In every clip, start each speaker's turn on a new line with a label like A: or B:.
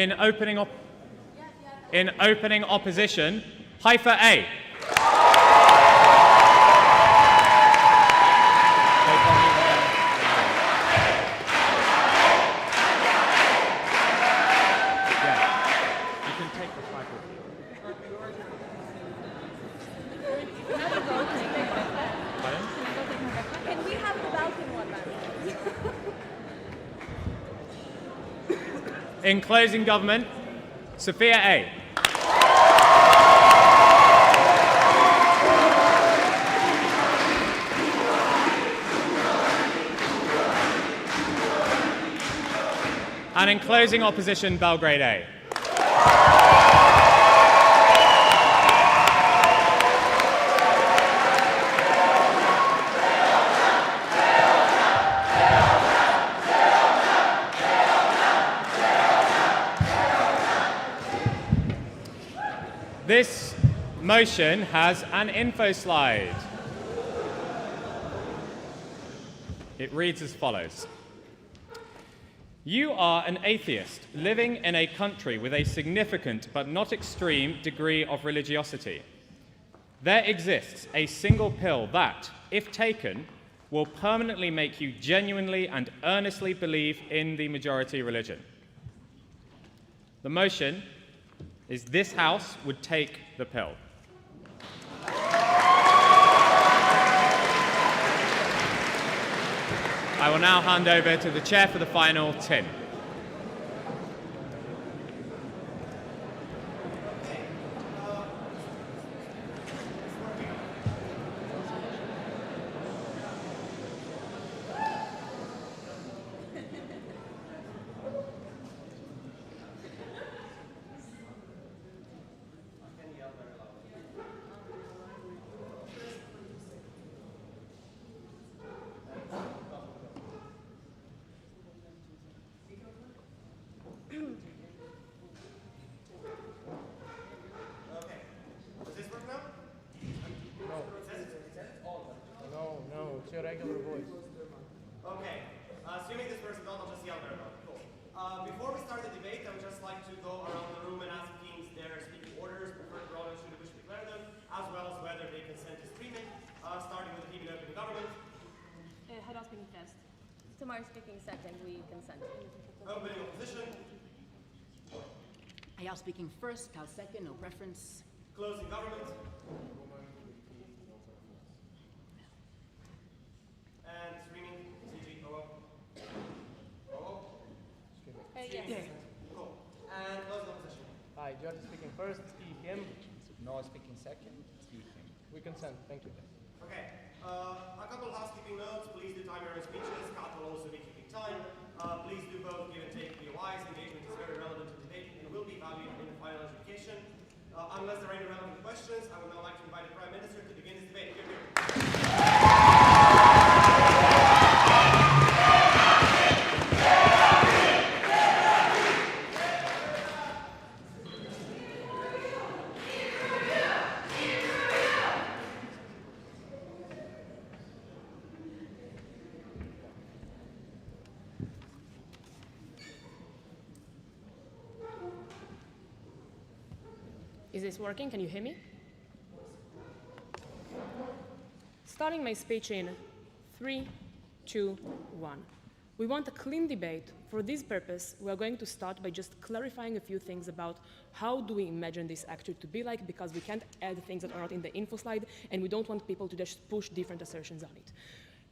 A: In opening opposition, Haifa A.
B: Can we have the Balkan one, man?
A: In closing government, Sofia A. And in closing opposition, Belgrade A. This motion has an info slide. It reads as follows. You are an atheist living in a country with a significant but not extreme degree of religiosity. There exists a single pill that, if taken, will permanently make you genuinely and earnestly believe in the majority religion. The motion is this House would take the pill. I will now hand over to the chair for the final, Tim.
C: It's your regular voice.
D: Okay. Assuming this works well, I'll just yell very loud. Cool. Before we start the debate, I would just like to go around the room and ask teams their speaking orders, preferred pronouns should we wish to declare them, as well as whether they consent to streaming, starting with the team in open government.
B: Hada speaking first. Tamar speaking second. We consent.
D: Opening opposition.
E: Ayal speaking first, Cal second, no preference.
D: Closing government. And streaming, CG, OO.
B: Yes.
D: Cool. And closing opposition.
C: Hi, George speaking first, him.
F: No speaking second, him.
C: We consent, thank you.
D: Okay. A couple of housekeeping notes. Please do time your own speeches. Kat will also be keeping time. Please do both give and take POIs. Engagement is very relevant to debate and will be valued in the final adjudication. Unless there are any relevant questions, I would now like to invite the Prime Minister to begin this debate. Here, here.
G: Is this working? Can you hear me? Starting my speech in 3, 2, 1. We want a clean debate. For this purpose, we are going to start by just clarifying a few things about how do we imagine this actually to be like, because we can't add things that are not in the info slide, and we don't want people to just push different assertions on it.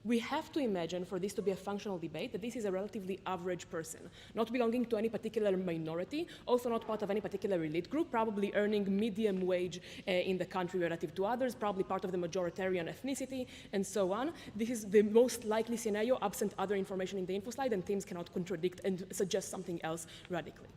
G: We have to imagine, for this to be a functional debate, that this is a relatively average person, not belonging to any particular minority, also not part of any particular elite group, probably earning medium wage in the country relative to others, probably part of the majoritarian ethnicity, and so on. This is the most likely scenario, absent other information in the info slide, and teams cannot contradict and suggest something else radically.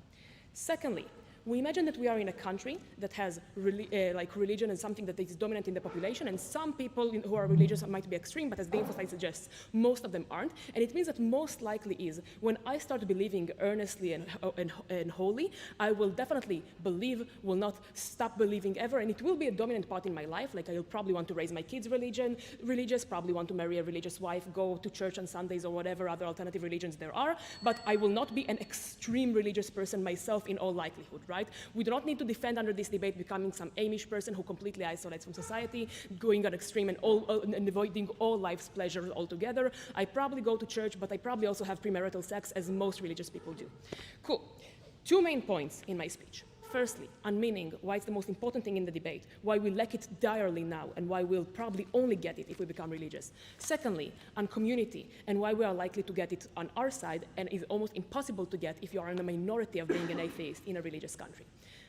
G: Secondly, We imagine that we are in a country that has religion as something that is dominant in the population, and some people who are religious might be extreme, but as the info site suggests, most of them aren't. And it means that most likely is when I start believing earnestly and wholly, I will definitely believe, will not stop believing ever, and it will be a dominant part in my life. Like I'll probably want to raise my kids religious, probably want to marry a religious wife, go to church on Sundays or whatever other alternative religions there are, but I will not be an extreme religious person myself in all likelihood, right? We do not need to defend under this debate becoming some Amish person who completely isolates from society, going on extreme and avoiding all life's pleasures altogether. I probably go to church, but I probably also have premarital sex, as most religious people do. Cool. 2 main points in my speech. Firstly, on meaning, why it's the most important thing in the debate, why we lack it direly now, and why we'll probably only get it if we become religious. Secondly, on community, and why we are likely to get it on our side, and is almost impossible to get if you are in a minority of being an atheist in a religious country.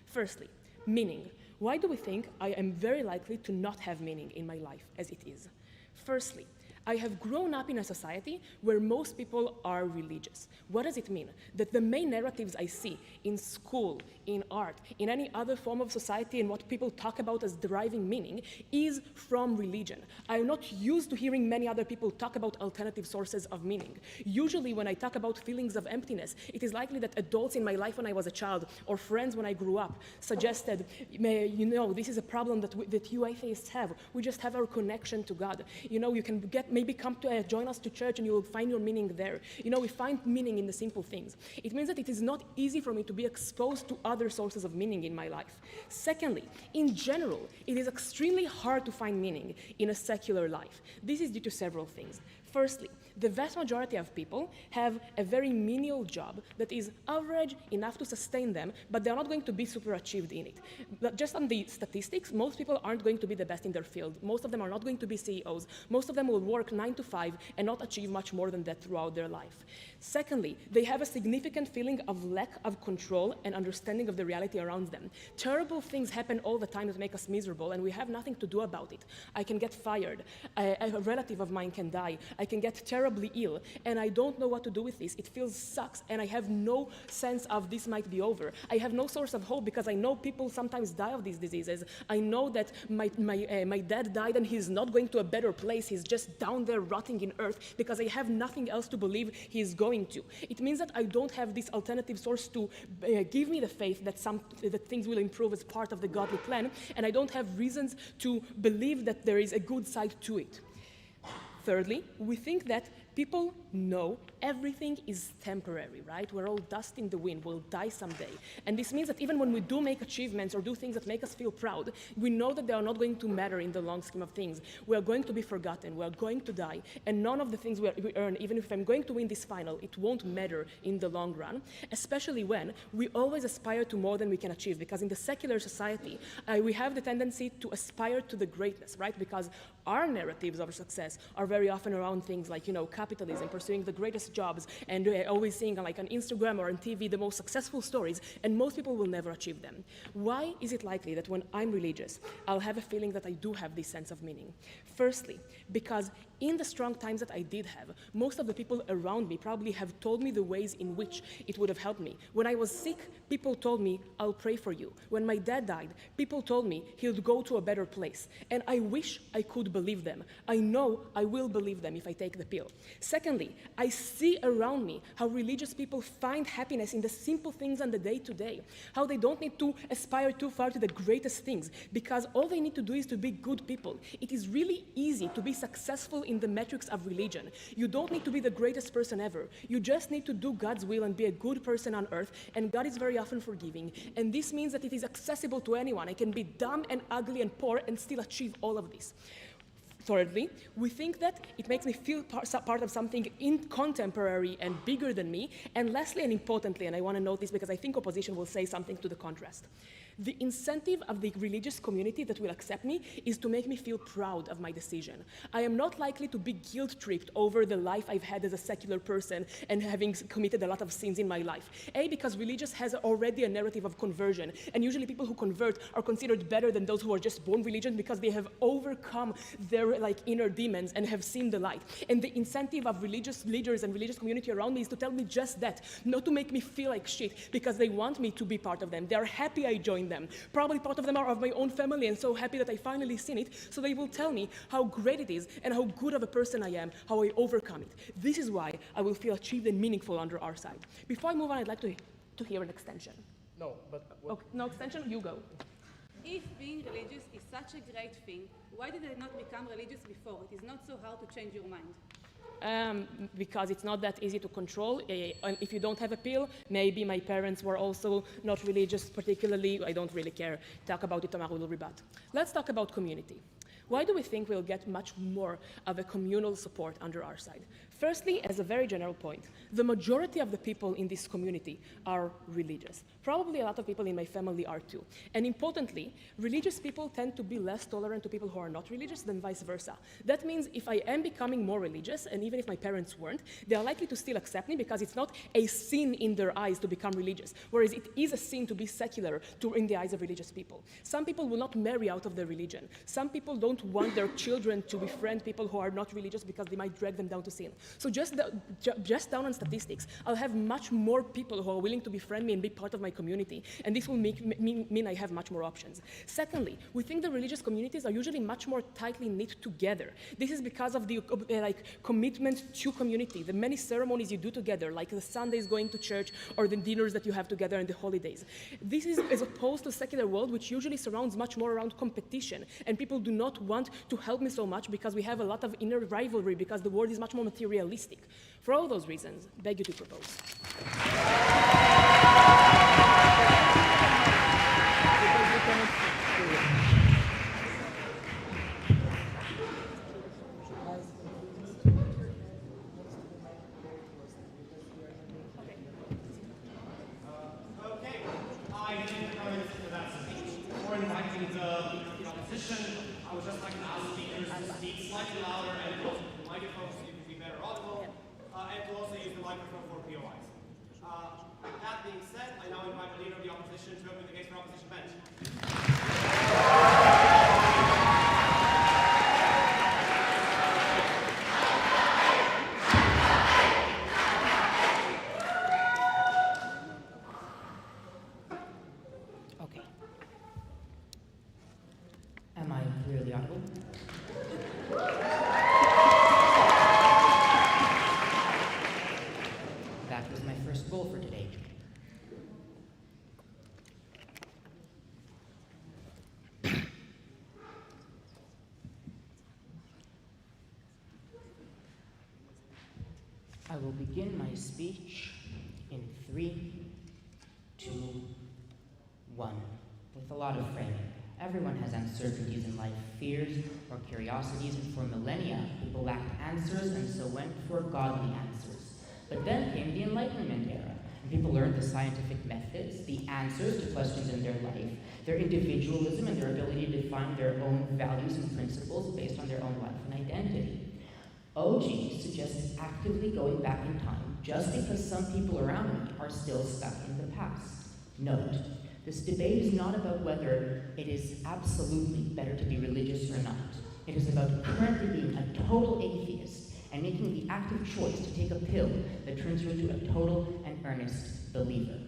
G: Firstly, meaning. Why do we think I am very likely to not have meaning in my life as it is? Firstly, I have grown up in a society where most people are religious. What does it mean? That the main narratives I see in school, in art, in any other form of society, and what people talk about as deriving meaning is from religion. I am not used to hearing many other people talk about alternative sources of meaning. Usually when I talk about feelings of emptiness, it is likely that adults in my life when I was a child, or friends when I grew up, suggested, you know, this is a problem that you atheists have. We just have our connection to God. You know, you can maybe come to join us to church and you will find your meaning there. You know, we find meaning in the simple things. It means that it is not easy for me to be exposed to other sources of meaning in my life. Secondly, in general, it is extremely hard to find meaning in a secular life. This is due to several things. Firstly, the vast majority of people have a very menial job that is average enough to sustain them, but they're not going to be super achieved in it. But just on the statistics, most people aren't going to be the best in their field. Most of them are not going to be CEOs. Most of them will work 9 to 5 and not achieve much more than that throughout their life. Secondly, they have a significant feeling of lack of control and understanding of the reality around them. Terrible things happen all the time that make us miserable, and we have nothing to do about it. I can get fired. A relative of mine can die. I can get terribly ill, and I don't know what to do with this. It feels sucks, and I have no sense of this might be over. I have no source of hope because I know people sometimes die of these diseases. I know that my dad died and he's not going to a better place. He's just down there rotting in earth because I have nothing else to believe he's going to. It means that I don't have this alternative source to give me the faith that things will improve as part of the godly plan, and I don't have reasons to believe that there is a good side to it. Thirdly, we think that people know everything is temporary, right? We're all dust in the wind, we'll die someday. And this means that even when we do make achievements or do things that make us feel proud, we know that they are not going to matter in the long scheme of things. We are going to be forgotten, we are going to die, and none of the things we earn, even if I'm going to win this final, it won't matter in the long run, especially when we always aspire to more than we can achieve, because in the secular society, we have the tendency to aspire to the greatness, right? Because our narratives of success are very often around things like, you know, capitalism, pursuing the greatest jobs, and always seeing like on Instagram or on TV the most successful stories, and most people will never achieve them. Why is it likely that when I'm religious, I'll have a feeling that I do have this sense of meaning? Firstly, because in the strong times that I did have, most of the people around me probably have told me the ways in which it would have helped me. When I was sick, people told me, I'll pray for you. When my dad died, people told me he'll go to a better place. And I wish I could believe them. I know I will believe them if I take the pill. Secondly, I see around me how religious people find happiness in the simple things on the day-to-day, how they don't need to aspire too far to the greatest things, because all they need to do is to be good people. It is really easy to be successful in the metrics of religion. You don't need to be the greatest person ever. You just need to do God's will and be a good person on earth, and God is very often forgiving. And this means that it is accessible to anyone. I can be dumb and ugly and poor and still achieve all of this. Thirdly, we think that it makes me feel part of something contemporary and bigger than me. And lastly and importantly, and I want to note this because I think opposition will say something to the contrast, The incentive of the religious community that will accept me is to make me feel proud of my decision. I am not likely to be guilt-tripped over the life I've had as a secular person and having committed a lot of sins in my life. A, because religious has already a narrative of conversion, and usually people who convert are considered better than those who are just born religious because they have overcome their inner demons and have seen the light. And the incentive of religious leaders and religious community around me is to tell me just that, not to make me feel like shit because they want me to be part of them. They are happy I joined them. Probably part of them are of my own family and so happy that I finally seen it, so they will tell me how great it is and how good of a person I am, how I overcome it. This is why I will feel achieved and meaningful under our side. Before I move on, I'd like to hear an extension.
C: No, but what?
G: Okay, no extension, you go.
H: If being religious is such a great thing, why did I not become religious before? It is not so hard to change your mind.
G: Because it's not that easy to control. If you don't have a pill, maybe my parents were also not religious particularly. I don't really care. Talk about it, Tamar will rebut. Let's talk about community. Why do we think we'll get much more of a communal support under our side? Firstly, as a very general point, the majority of the people in this community are religious. Probably a lot of people in my family are too. And importantly, religious people tend to be less tolerant to people who are not religious than vice versa. That means if I am becoming more religious, and even if my parents weren't, they are likely to still accept me because it's not a sin in their eyes to become religious, whereas it is a sin to be secular in the eyes of religious people. Some people will not marry out of their religion. Some people don't want their children to befriend people who are not religious because they might drag them down to sin. So just down on statistics, I'll have much more people who are willing to befriend me and be part of my community, and this will mean I have much more options. Secondly, we think the religious communities are usually much more tightly knit together. This is because of the commitment to community, the many ceremonies you do together, like the Sundays going to church or the dinners that you have together and the holidays. This is as opposed to the secular world, which usually surrounds much more around competition, and people do not want to help me so much because we have a lot of inner rivalry because the world is much more materialistic. For all those reasons, beg you to propose.
D: I would just like to ask speakers to speak slightly louder and closer to the microphone so you can be better audible, and to also use the microphone for POIs. That being said, I now invite the leader of the opposition to open the case for opposition bench.
F: Okay. Am I clearly audible? That was my first goal for today. I will begin my speech in 3, 2, 1, with a lot of framing. Everyone has uncertainties in life, fears or curiosities, and for millennia, people lacked answers and so went for godly answers. But then came the Enlightenment era, and people learned the scientific methods, the answers to questions in their life, their individualism and their ability to define their own values and principles based on their own life and identity. OG suggests actively going back in time just because some people around me are still stuck in the past. Note, this debate is not about whether it is absolutely better to be religious or not. It is about currently being a total atheist and making the active choice to take a pill that turns you into a total and earnest believer.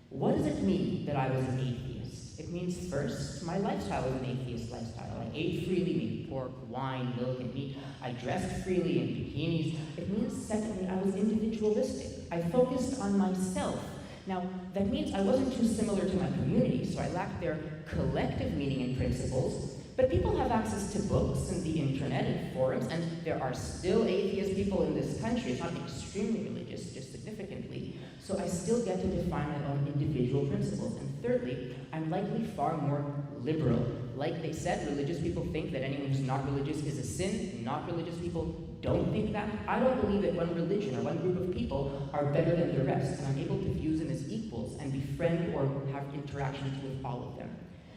F: What does it mean that I was an atheist? It means first, my lifestyle was an atheist lifestyle. I ate freely, meat, pork, wine, milk, and meat. I dressed freely in bikinis. It means secondly, I was individualistic. I focused on myself. Now, that means I wasn't too similar to my community, so I lacked their collective meaning and principles. But people have access to books and the internet and forums, and there are still atheist people in this country. It's not extremely religious, just significantly. So I still get to define my own individual principles. And thirdly, I'm likely far more liberal Like they said, religious people think that anyone who's not religious is a sin. Not religious people don't think that. I don't believe that one religion or one group of people are better than the rest, and I'm able to view them as equals and befriend or have interactions with all of them.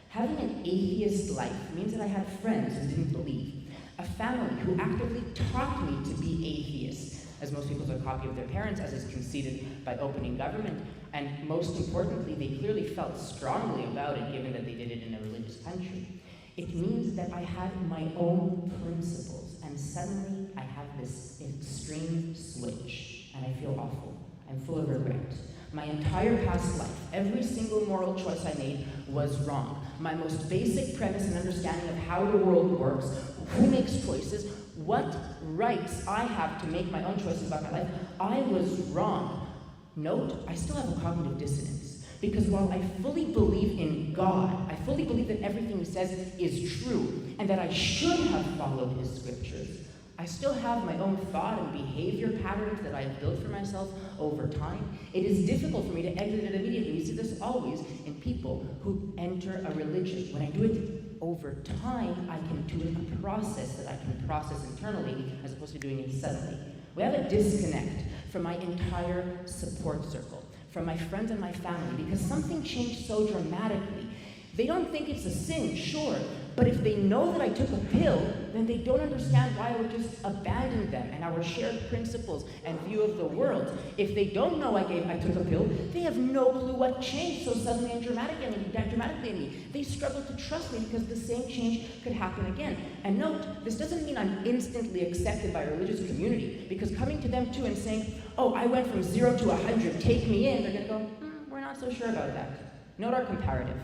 F: Having an atheist life means that I had friends who didn't believe, a family who actively taught me to be atheist, as most people are a copy of their parents, as is conceded by opening government, and most importantly, they clearly felt strongly about it, given that they did it in a religious country. It means that I had my own principles, and suddenly I have this extreme switch, and I feel awful. I'm full of regret. My entire past life, every single moral choice I made was wrong. My most basic premise and understanding of how the world works, who makes choices, what rights I have to make my own choices about my life, I was wrong. Note, I still have a cognitive dissonance. Because while I fully believe in God, I fully believe that everything he says is true, and that I should have followed his scriptures, I still have my own thought and behavior patterns that I have built for myself over time. It is difficult for me to exit it immediately. We see this always in people who enter a religion. When I do it over time, I can do a process that I can process internally as opposed to doing it suddenly. We have a disconnect from my entire support circle, from my friends and my family, because something changed so dramatically. They don't think it's a sin, sure, but if they know that I took a pill, then they don't understand why I would just abandon them and our shared principles and view of the world. If they don't know I took a pill, they have no clue what changed so suddenly and dramatically in me. They struggle to trust me because the same change could happen again. And note, this doesn't mean I'm instantly accepted by a religious community, because coming to them too and saying, oh, I went from 0 to 100, take me in, they're going to go, we're not so sure about that. Note our comparative.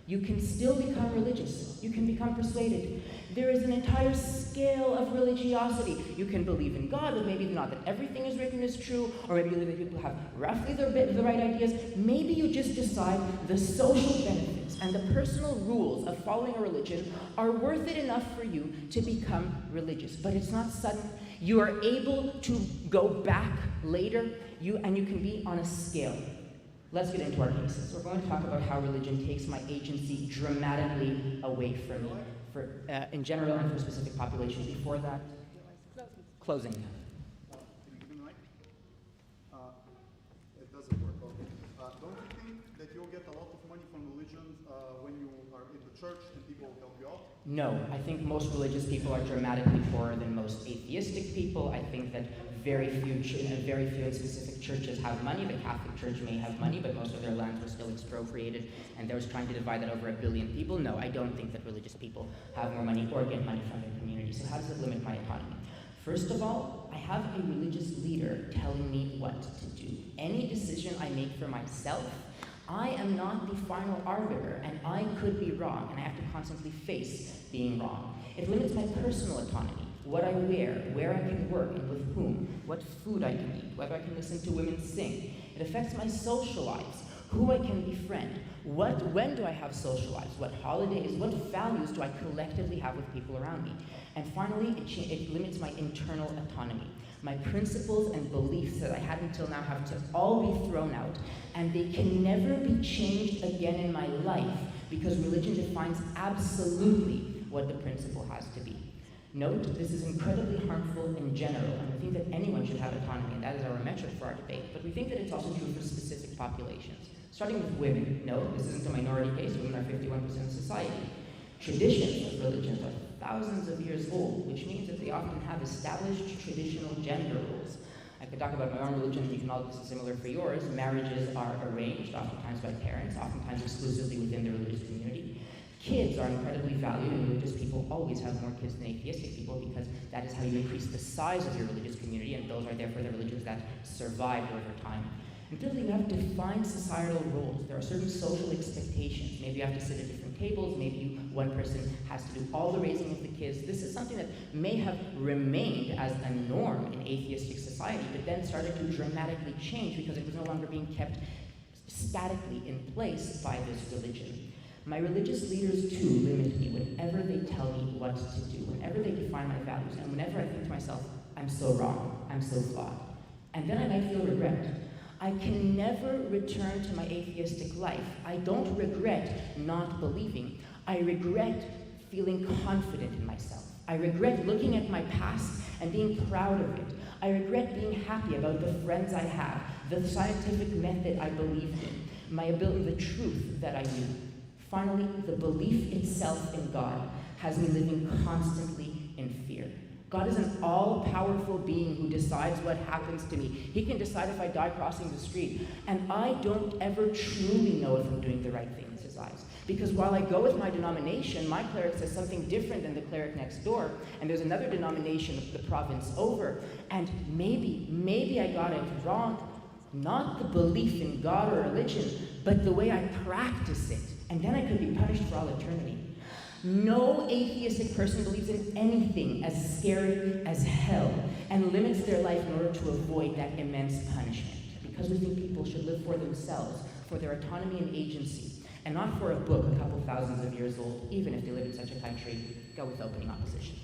F: You can still become religious. You can become persuaded. There is an entire scale of religiosity. You can believe in God, but maybe not that everything is written is true, or maybe you believe that people have roughly the right ideas. Maybe you just decide the social benefits and the personal rules of following a religion are worth it enough for you to become religious. But it's not sudden. You are able to go back later, and you can be on a scale. Let's get into our cases. We're going to talk about how religion takes my agency dramatically away from me, in general and for specific populations. Before that, closing.
I: It doesn't work. Okay. Don't you think that you'll get a lot of money from religion when you are in the church and people will help you out?
F: No, I think most religious people are dramatically poorer than most atheistic people. I think that very few in specific churches have money. The Catholic Church may have money, but most of their lands were still expropriated, and they were trying to divide that over 1 billion people. No, I don't think that religious people have more money or get money from their community. So how does it limit my autonomy? First of all, I have a religious leader telling me what to do. Any decision I make for myself, I am not the final arbiter, and I could be wrong, and I have to constantly face being wrong. It limits my personal autonomy. What I wear, where I can work and with whom, what food I can eat, whether I can listen to women sing. It affects my social lives, who I can befriend, when do I have social lives, what holidays, what values do I collectively have with people around me. And finally, it limits my internal autonomy. My principles and beliefs that I had until now have to all be thrown out, and they can never be changed again in my life, because religion defines absolutely what the principle has to be. Note, this is incredibly harmful in general, and we think that anyone should have autonomy, and that is our metric for our debate, but we think that it's also true for specific populations. Starting with women. Note, this isn't a minority case. Women are 51% of society. Traditions of religions are thousands of years old, which means that they often have established traditional gender roles. I could talk about my own religion, and you can all this is similar for yours. Marriages are arranged, oftentimes by parents, oftentimes exclusively within the religious community. Kids are incredibly valued, and religious people always have more kids than atheistic people, because that is how you increase the size of your religious community, and those are therefore the religions that survive over time. And thirdly, you have defined societal roles. There are certain social expectations. Maybe you have to sit at different tables, maybe one person has to do all the raising of the kids. This is something that may have remained as a norm in atheistic society, but then started to dramatically change because it was no longer being kept statically in place by this religion. My religious leaders, too, limit me whenever they tell me what to do, whenever they define my values, and whenever I think to myself, I'm so wrong, I'm so flawed. And then I might feel regret. I can never return to my atheistic life. I don't regret not believing. I regret feeling confident in myself. I regret looking at my past and being proud of it. I regret being happy about the friends I have, the scientific method I believed in, my ability, the truth that I knew. Finally, the belief itself in God has me living constantly in fear. God is an all-powerful being who decides what happens to me. He can decide if I die crossing the street. And I don't ever truly know if I'm doing the right thing in his eyes. Because while I go with my denomination, my cleric says something different than the cleric next door, and there's another denomination the province over, and maybe I got it wrong. Not the belief in God or religion, but the way I practice it. And then I could be punished for all eternity. No atheistic person believes in anything as scary as hell and limits their life in order to avoid that immense punishment. Because we think people should live for themselves, for their autonomy and agency, and not for a book a couple thousands of years old, even if they live in such a country. Go with opening opposition.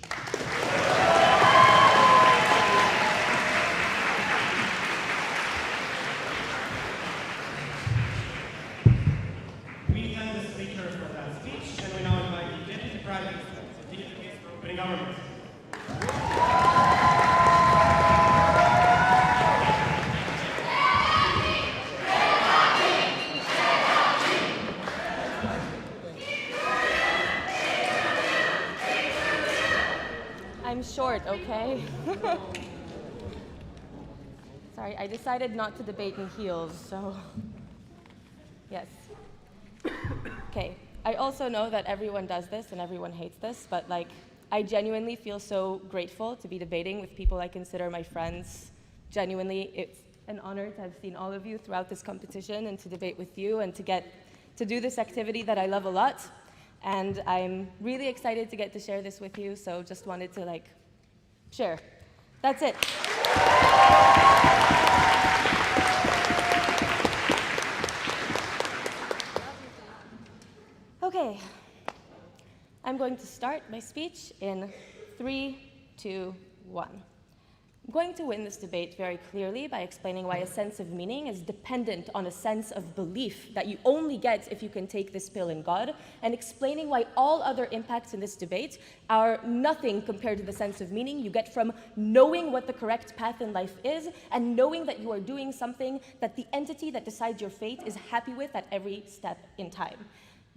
D: We thank the speaker for that speech, and we now invite the Deputy Prime Minister to take the case for opening government.
B: I'm short, okay? Sorry, I decided not to debate in heels, so yes. Okay, I also know that everyone does this and everyone hates this, but like, I genuinely feel so grateful to be debating with people I consider my friends. Genuinely, it's an honor to have seen all of you throughout this competition and to debate with you and to get to do this activity that I love a lot. And I'm really excited to get to share this with you, so just wanted to like share. That's it. Okay, I'm going to start my speech in 3, 2, 1. I'm going to win this debate very clearly by explaining why a sense of meaning is dependent on a sense of belief that you only get if you can take this pill in God, and explaining why all other impacts in this debate are nothing compared to the sense of meaning you get from knowing what the correct path in life is and knowing that you are doing something that the entity that decides your fate is happy with at every step in time.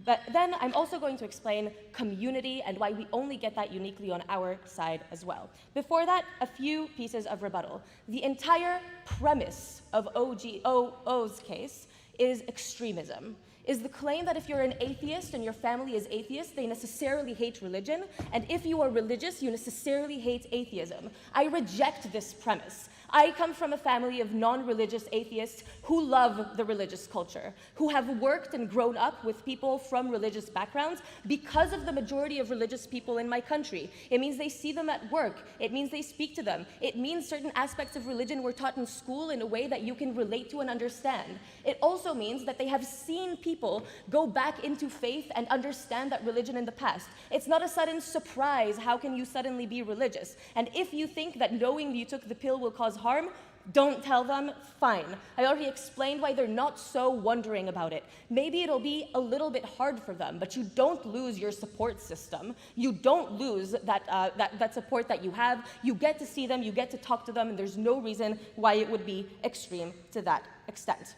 B: But then I'm also going to explain community and why we only get that uniquely on our side as well. Before that, a few pieces of rebuttal. The entire premise of OGO's case is extremism. Is the claim that if you're an atheist and your family is atheist, they necessarily hate religion, and if you are religious, you necessarily hate atheism. I reject this premise. I come from a family of non-religious atheists who love the religious culture, who have worked and grown up with people from religious backgrounds because of the majority of religious people in my country. It means they see them at work. It means they speak to them. It means certain aspects of religion were taught in school in a way that you can relate to and understand. It also means that they have seen people go back into faith and understand that religion in the past. It's not a sudden surprise. How can you suddenly be religious? And if you think that knowing you took the pill will cause harm, don't tell them, fine. I already explained why they're not so wondering about it. Maybe it'll be a little bit hard for them, but you don't lose your support system. You don't lose that support that you have. You get to see them, you get to talk to them, and there's no reason why it would be extreme to that extent.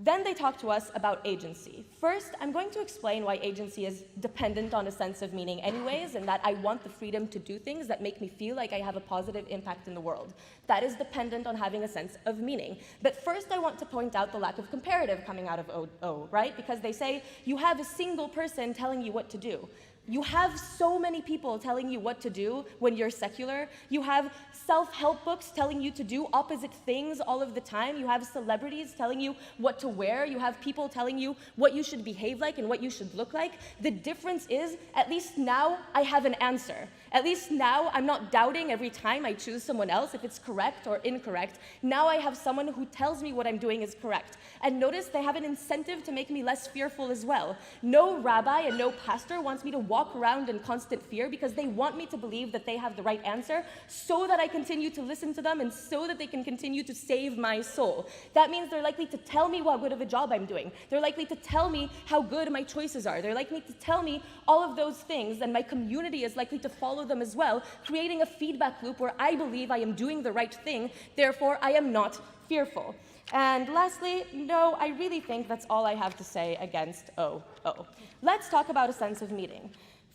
B: Then they talk to us about agency. First, I'm going to explain why agency is dependent on a sense of meaning anyways, and that I want the freedom to do things that make me feel like I have a positive impact in the world. That is dependent on having a sense of meaning. But first, I want to point out the lack of comparative coming out of O, right? Because they say you have a single person telling you what to do. You have so many people telling you what to do when you're secular. You have self-help books telling you to do opposite things all of the time. You have celebrities telling you what to wear. You have people telling you what you should behave like and what you should look like. The difference is, at least now, I have an answer. At least now, I'm not doubting every time I choose someone else if it's correct or incorrect. Now I have someone who tells me what I'm doing is correct. And notice they have an incentive to make me less fearful as well. No rabbi and no pastor wants me to walk walk around in constant fear because they want me to believe that they have the right answer so that I continue to listen to them and so that they can continue to save my soul. That means they're likely to tell me what good of a job I'm doing. They're likely to tell me how good my choices are. They're likely to tell me all of those things, and my community is likely to follow them as well, creating a feedback loop where I believe I am doing the right thing, therefore I am not fearful. And lastly, no, I really think that's all I have to say against OO. Let's talk about a sense of meaning.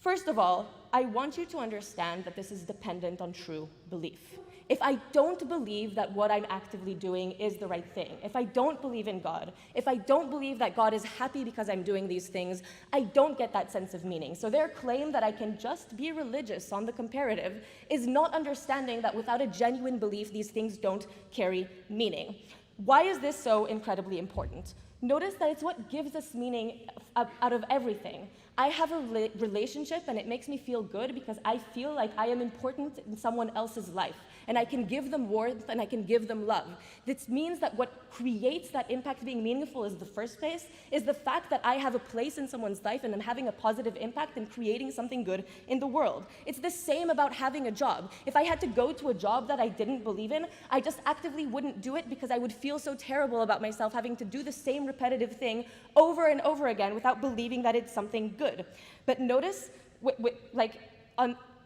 B: First of all, I want you to understand that this is dependent on true belief. If I don't believe that what I'm actively doing is the right thing, if I don't believe in God, if I don't believe that God is happy because I'm doing these things, I don't get that sense of meaning. So their claim that I can just be religious on the comparative is not understanding that without a genuine belief, these things don't carry meaning. Why is this so incredibly important? Notice that it's what gives us meaning out of everything. I have a relationship and it makes me feel good because I feel like I am important in someone else's life and I can give them warmth and I can give them love. This means that what creates that impact being meaningful in the first place is the fact that I have a place in someone's life and I'm having a positive impact and creating something good in the world. It's the same about having a job. If I had to go to a job that I didn't believe in, I just actively wouldn't do it because I would feel so terrible about myself having to do the same repetitive thing over and over again without believing that it's something good. But notice,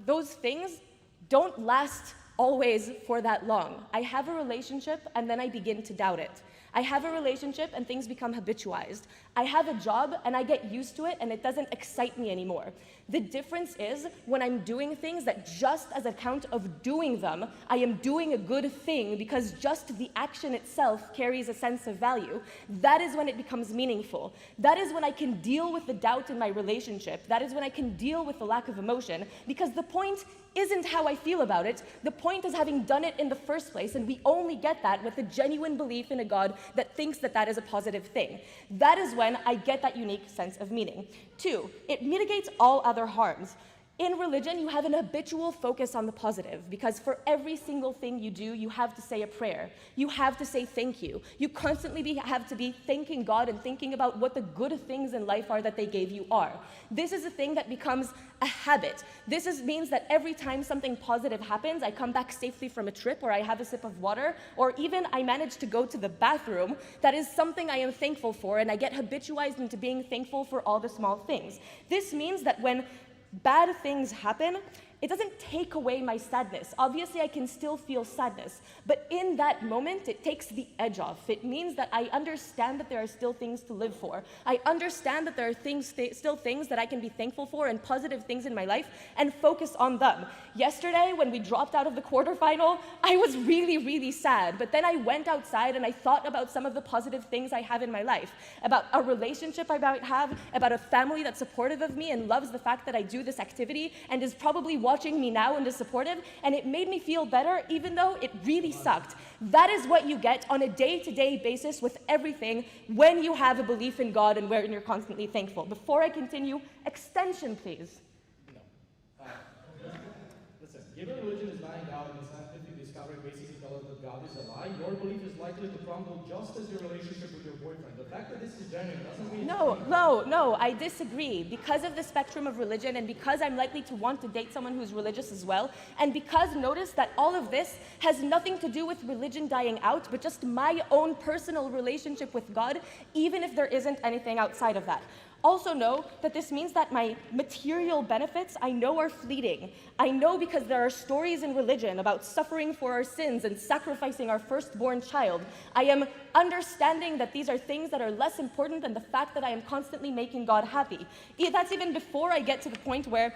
B: those things don't last always for that long. I have a relationship and then I begin to doubt it. I have a relationship and things become habitualized. I have a job and I get used to it and it doesn't excite me anymore. The difference is when I'm doing things that just as a count of doing them, I am doing a good thing because just the action itself carries a sense of value. That is when it becomes meaningful. That is when I can deal with the doubt in my relationship. That is when I can deal with the lack of emotion, because the point isn't how I feel about it. The point is having done it in the first place, and we only get that with a genuine belief in a God that thinks that that is a positive thing. That is when I get that unique sense of meaning. 2, it mitigates all other harms. In religion, you have an habitual focus on the positive, because for every single thing you do, you have to say a prayer. You have to say thank you. You constantly have to be thanking God and thinking about what the good things in life are that they gave you are. This is a thing that becomes a habit. This means that every time something positive happens, I come back safely from a trip, or I have a sip of water, or even I manage to go to the bathroom, that is something I am thankful for, and I get habitualized into being thankful for all the small things. This means that when bad things happen, it doesn't take away my sadness. Obviously, I can still feel sadness, but in that moment, it takes the edge off. It means that I understand that there are still things to live for. I understand that there are still things that I can be thankful for and positive things in my life and focus on them. Yesterday, when we dropped out of the quarterfinal, I was really, really sad, but then I went outside and I thought about some of the positive things I have in my life, about a relationship I might have, about a family that's supportive of me and loves the fact that I do this activity and is probably watching me now and is supportive, and it made me feel better even though it really sucked. That is what you get on a day-to-day basis with everything when you have a belief in God and when you're constantly thankful. Before I continue, extension, please.
C: No. Listen, given religion is lying down and scientific discovery basically tells us that God is a lie, your belief is likely to crumble just as your relationship with your boyfriend. The fact that this is genuine doesn't mean...
B: No, I disagree. Because of the spectrum of religion, and because I'm likely to want to date someone who's religious as well, and because notice that all of this has nothing to do with religion dying out, but just my own personal relationship with God, even if there isn't anything outside of that. Also know that this means that my material benefits I know are fleeting. I know because there are stories in religion about suffering for our sins and sacrificing our firstborn child. I am understanding that these are things that are less important than the fact that I am constantly making God happy. That's even before I get to the point where,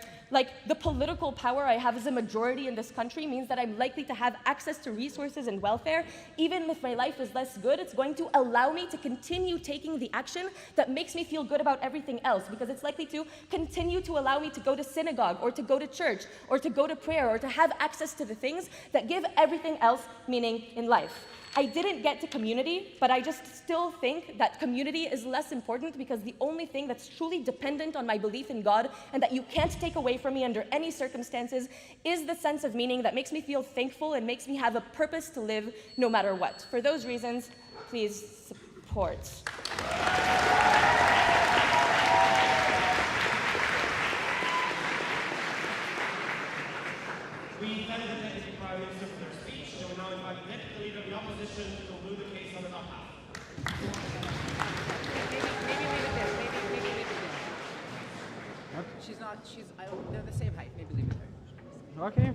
B: the political power I have as a majority in this country means that I'm likely to have access to resources and welfare. Even if my life is less good, it's going to allow me to continue taking the action that makes me feel good about everything else, because it's likely to continue to allow me to go to synagogue or to go to church or to go to prayer or to have access to the things that give everything else meaning in life. I didn't get to community, but I just still think that community is less important, because the only thing that's truly dependent on my belief in God and that you can't take away from me under any circumstances is the sense of meaning that makes me feel thankful and makes me have a purpose to live no matter what. For those reasons, please support.
D: We thank the Deputy Prime Minister for their speech, and we now invite the Deputy Leader of the Opposition to conclude the case on their behalf.
E: Maybe leave it there. Maybe leave it there. She's not, they're the same height. Maybe leave it there.
A: Okay.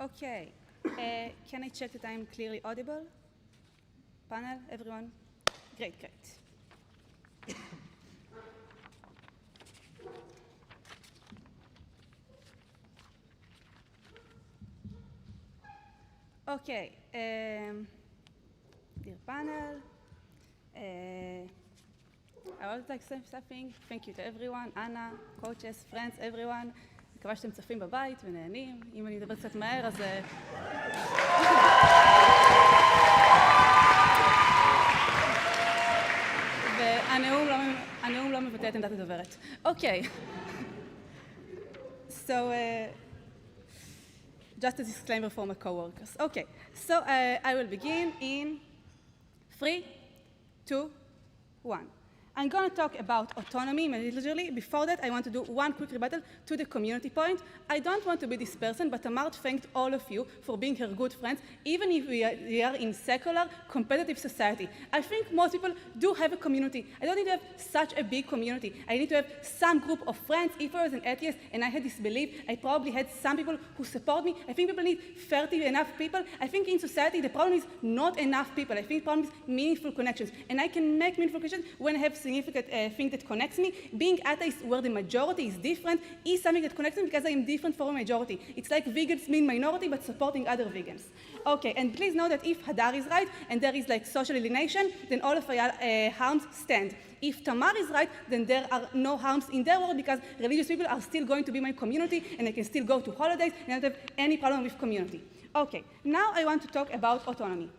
H: Okay, can I check that I'm clearly audible? Panel, everyone? Great, great. Okay, dear panel, I would like to say something. Thank you to everyone, Anna, coaches, friends, everyone. מקווה שאתם צופים בבית ונהנים. אם אני אדבר קצת מהר, אז... והנאום לא מבטא את עמדת הדוברת. אוקיי. So, just a disclaimer for my co-workers. Okay, so I will begin in 3, 2, 1. I'm going to talk about autonomy immediately. Before that, I want to do one quick rebuttal to the community point. I don't want to be this person, but Tamar thanked all of you for being her good friends, even if we are in secular, competitive society. I think most people do have a community. I don't need to have such a big community. I need to have some group of friends. If I was an atheist and I had this belief, I probably had some people who support me. I think people need 30 enough people. I think in society, the problem is not enough people. I think the problem is meaningful connections. And I can make meaningful connections when I have significant thing that connects me. Being atheist, where the majority is different, is something that connects me because I am different from a majority. It's like vegans mean minority, but supporting other vegans. Okay, and please know that if Hadar is right, and there is like social alienation, then all of our harms stand. If Tamar is right, then there are no harms in their world because religious people are still going to be my community, and I can still go to holidays, and I don't have any problem with community. Okay, now I want to talk about autonomy.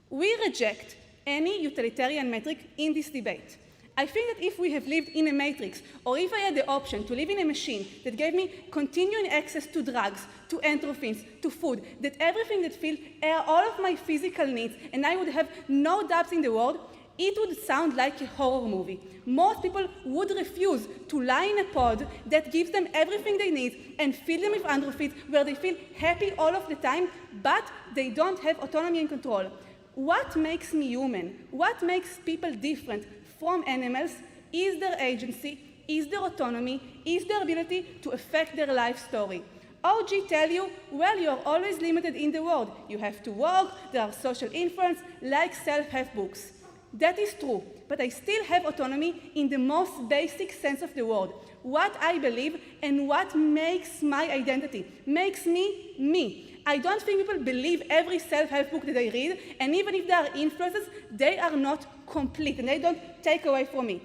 H: We reject any utilitarian metric in this debate. I think that if we have lived in a matrix, or if I had the option to live in a machine that gave me continuing access to drugs, to endorphins, to food, that everything that filled all of my physical needs, and I would have no doubts in the world, it would sound like a horror movie. Most people would refuse to lie in a pod that gives them everything they need and fill them with endorphins where they feel happy all of the time, but they don't have autonomy and control. What makes me human? What makes people different from animals is their agency, is their autonomy, is their ability to affect their life story. OG tell you, well, you're always limited in the world. You have to work, there are social influence, like self-help books. That is true, but I still have autonomy in the most basic sense of the word. What I believe and what makes my identity, makes me, me. I don't think people believe every self-help book that I read, and even if there are influences, they are not complete, and they don't take away from me.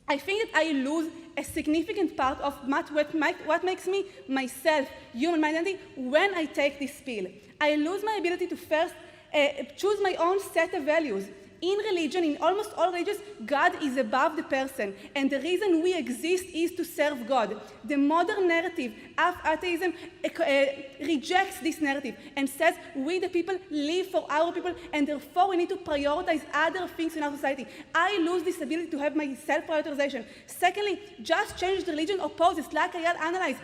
H: I think that I lose a significant part of what makes me myself, human identity, when I take this pill. I lose my ability to first choose my own set of values. In religion, in almost all religions, God is above the person, and the reason we exist is to serve God. The modern narrative of atheism rejects this narrative and says we the people live for our people, and therefore we need to prioritize other things in our society. I lose this ability to have my self-prioritization. Secondly, just change the religion opposes, like I analyze,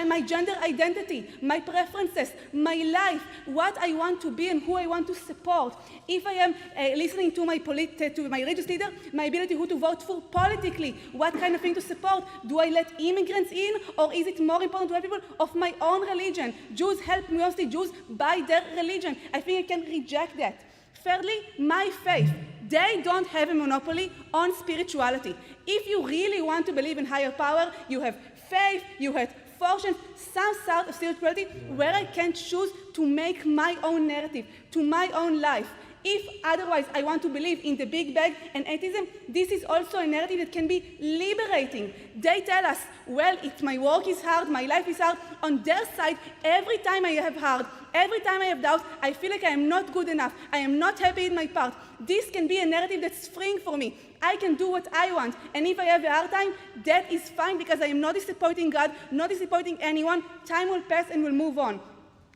H: my gender identity, my preferences, my life, what I want to be and who I want to support. If I am listening to my religious leader, my ability who to vote for politically, what kind of thing to support, do I let immigrants in, or is it more important to have people of my own religion? Jews help mostly Jews by their religion. I think I can reject that. Thirdly, my faith. They don't have a monopoly on spirituality. If you really want to believe in higher power, you have faith, you have fortune, some sort of spirituality where I can choose to make my own narrative, to my own life. If otherwise I want to believe in the big bag and atheism, this is also a narrative that can be liberating. They tell us, well, if my work is hard, my life is hard. On their side, every time I have hard, every time I have doubt, I feel like I am not good enough. I am not happy in my part. This can be a narrative that's freeing for me. I can do what I want. And if I have a hard time, that is fine because I am not disappointing God, not disappointing anyone. Time will pass and we'll move on.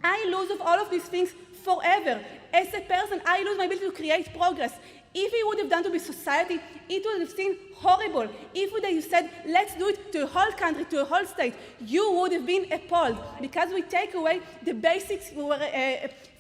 H: I lose of all of these things forever. As a person, I lose my ability to create progress. If we would have done to be society, it would have seemed horrible. If we would have said, let's do it to a whole country, to a whole state, you would have been appalled because we take away the basics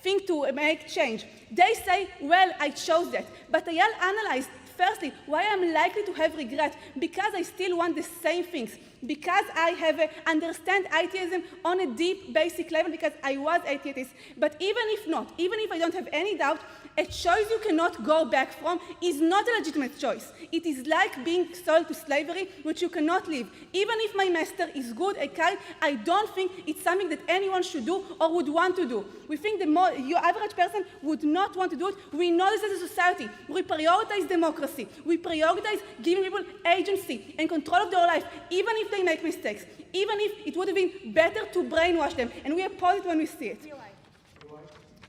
H: thing to make change. They say, well, I chose that. But I analyzed, firstly, why I'm likely to have regret, because I still want the same things, because I have understand atheism on a deep, basic level, because I was atheist. But even if not, even if I don't have any doubt, a choice you cannot go back from is not a legitimate choice. It is like being sold to slavery, which you cannot leave. Even if my master is good, a kind, I don't think it's something that anyone should do or would want to do. We think your average person would not want to do it. We know this as a society. We prioritize democracy. We prioritize giving people agency and control of their life, even if they make mistakes, even if it would have been better to brainwash them, and we oppose it when we see it.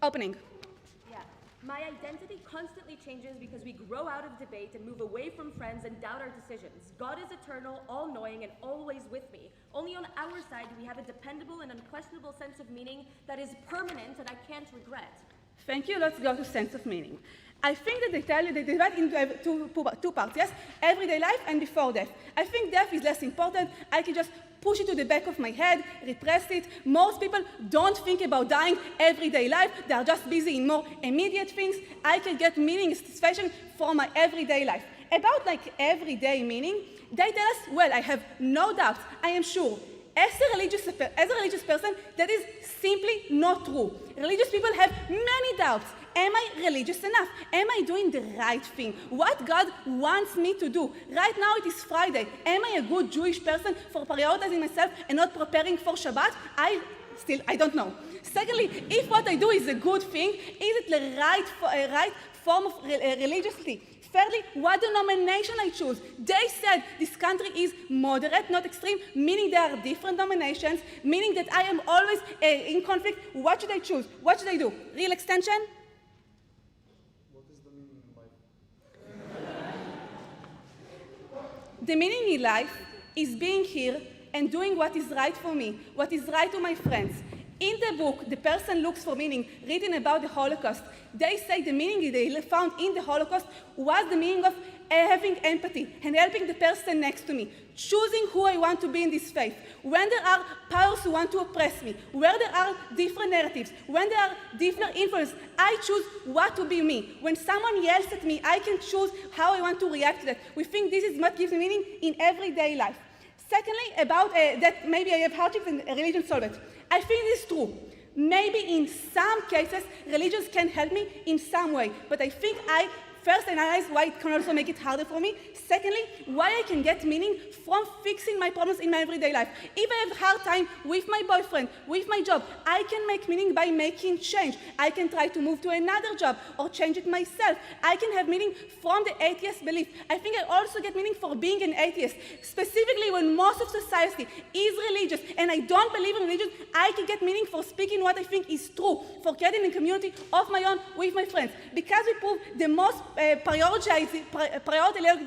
H: Opening.
J: Yeah. My identity constantly changes because we grow out of debate and move away from friends and doubt our decisions. God is eternal, all-knowing, and always with me. Only on our side do we have a dependable and unquestionable sense of meaning that is permanent and I can't regret.
H: Thank you. Let's go to sense of meaning. I think that they tell you they divide into two parts, yes? Everyday life and before death. I think death is less important. I can just push it to the back of my head, repress it. Most people don't think about dying everyday life. They are just busy in more immediate things. I can get meaning and satisfaction from my everyday life. About like everyday meaning, they tell us, well, I have no doubt, I am sure. As a religious person, that is simply not true. Religious people have many doubts. Am I religious enough? Am I doing the right thing? What God wants me to do? Right now it is Friday. Am I a good Jewish person for prioritizing myself and not preparing for Shabbat? I don't know. Secondly, if what I do is a good thing, is it the right form of religiosity? Thirdly, what denomination I choose? They said this country is moderate, not extreme, meaning there are different denominations, meaning that I am always in conflict. What should I choose? What should I do? Real extension?
I: What is the meaning in life?
H: The meaning in life is being here and doing what is right for me, what is right to my friends. In the book, The Person Looks for Meaning, written about the Holocaust, they say the meaning they found in the Holocaust was the meaning of having empathy and helping the person next to me, choosing who I want to be in this faith. When there are powers who want to oppress me, where there are different narratives, when there are different influences, I choose what to be me. When someone yells at me, I can choose how I want to react to that. We think this is what gives me meaning in everyday life. Secondly, about that maybe I have hardships and religion solve it. I think this is true. Maybe in some cases, religions can help me in some way, but I think I first analyze why it can also make it harder for me. Secondly, why I can get meaning from fixing my problems in my everyday life. If I have a hard time with my boyfriend, with my job, I can make meaning by making change. I can try to move to another job or change it myself. I can have meaning from the atheist belief. I think I also get meaning for being an atheist. Specifically when most of society is religious and I don't believe in religion, I can get meaning for speaking what I think is true, for creating a community of my own with my friends. Because we prove the most priority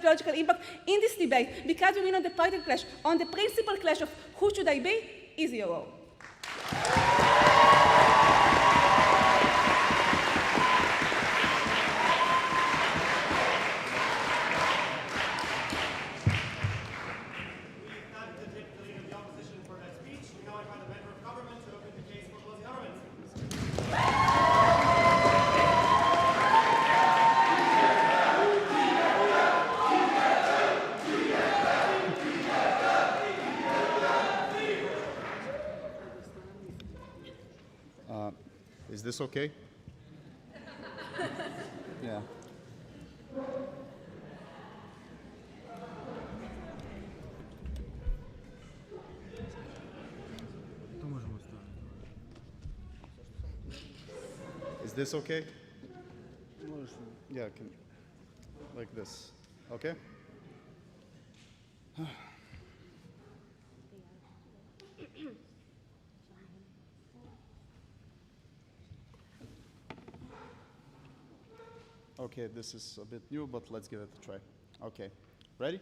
H: logical impact in this debate, because we win on the practical clash. On the principal clash of who should I be, easy or roll.
I: Is this okay? Yeah. Is this okay? Yeah, like this. Okay? Okay, this is a bit new, but let's give it a try. Okay, ready?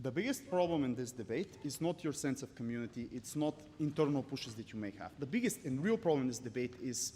I: The biggest problem in this debate is not your sense of community, it's not internal pushes that you may have. The biggest and real problem in this debate is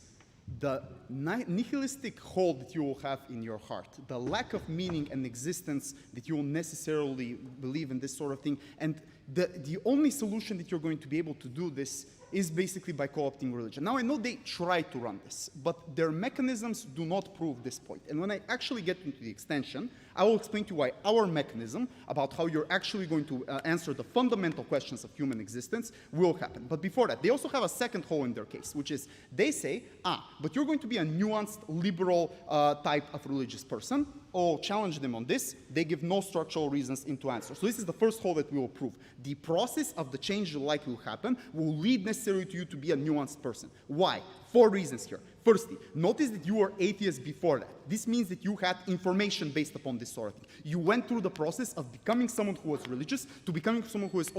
I: the nihilistic hole that you will have in your heart, the lack of meaning and existence that you will necessarily believe in this sort of thing, and the only solution that you're going to be able to do this is basically by co-opting religion. Now, I know they try to run this, but their mechanisms do not prove this point. And when I actually get into the extension, I will explain to you why our mechanism about how you're actually going to answer the fundamental questions of human existence will happen. But before that, they also have a second hole in their case, which is they say, but you're going to be a nuanced, liberal type of religious person. Oh, challenge them on this. They give no structural reasons into answer. So this is the first hole that we will prove. The process of the change you like will happen will lead necessarily to you to be a nuanced person. Why? 4 reasons here. Firstly, notice that you were atheist before that. This means that you had information based upon this sort of thing. You went through the process of becoming someone who was religious to becoming someone who is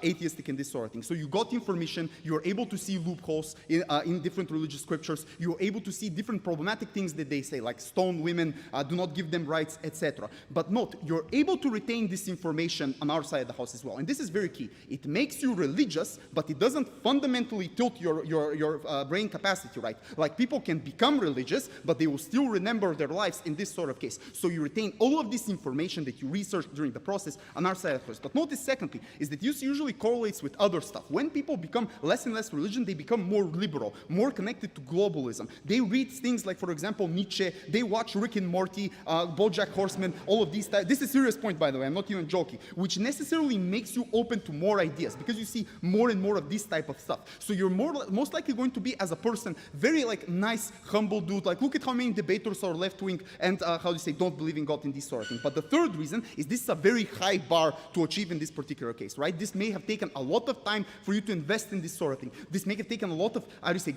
I: atheistic and this sort of thing. So you got information, you were able to see loopholes in different religious scriptures, you were able to see different problematic things that they say, like stone women, do not give them rights, etc. But note, you're able to retain this information on our side of the house as well. And this is very key. It makes you religious, but it doesn't fundamentally tilt your brain capacity, right? Like people can become religious, but they will still remember their lives in this sort of case. So you retain all of this information that you researched during the process on our side of things. But notice secondly, is that this usually correlates with other stuff. When people become less and less religion, they become more liberal, more connected to globalism. They read things like, for example, Nietzsche, they watch Rick and Morty, BoJack Horseman, all of these. This is a serious point, by the way, I'm not even joking, which necessarily makes you open to more ideas because you see more and more of this type of stuff. So you're most likely going to be, as a person, very like nice, humble dude, like look at how many debaters are left-wing and don't believe in God in this sort of thing. But the third reason is this is a very high bar to achieve in this particular case, right? This may have taken a lot of time for you to invest in this sort of thing. This may have taken a lot of,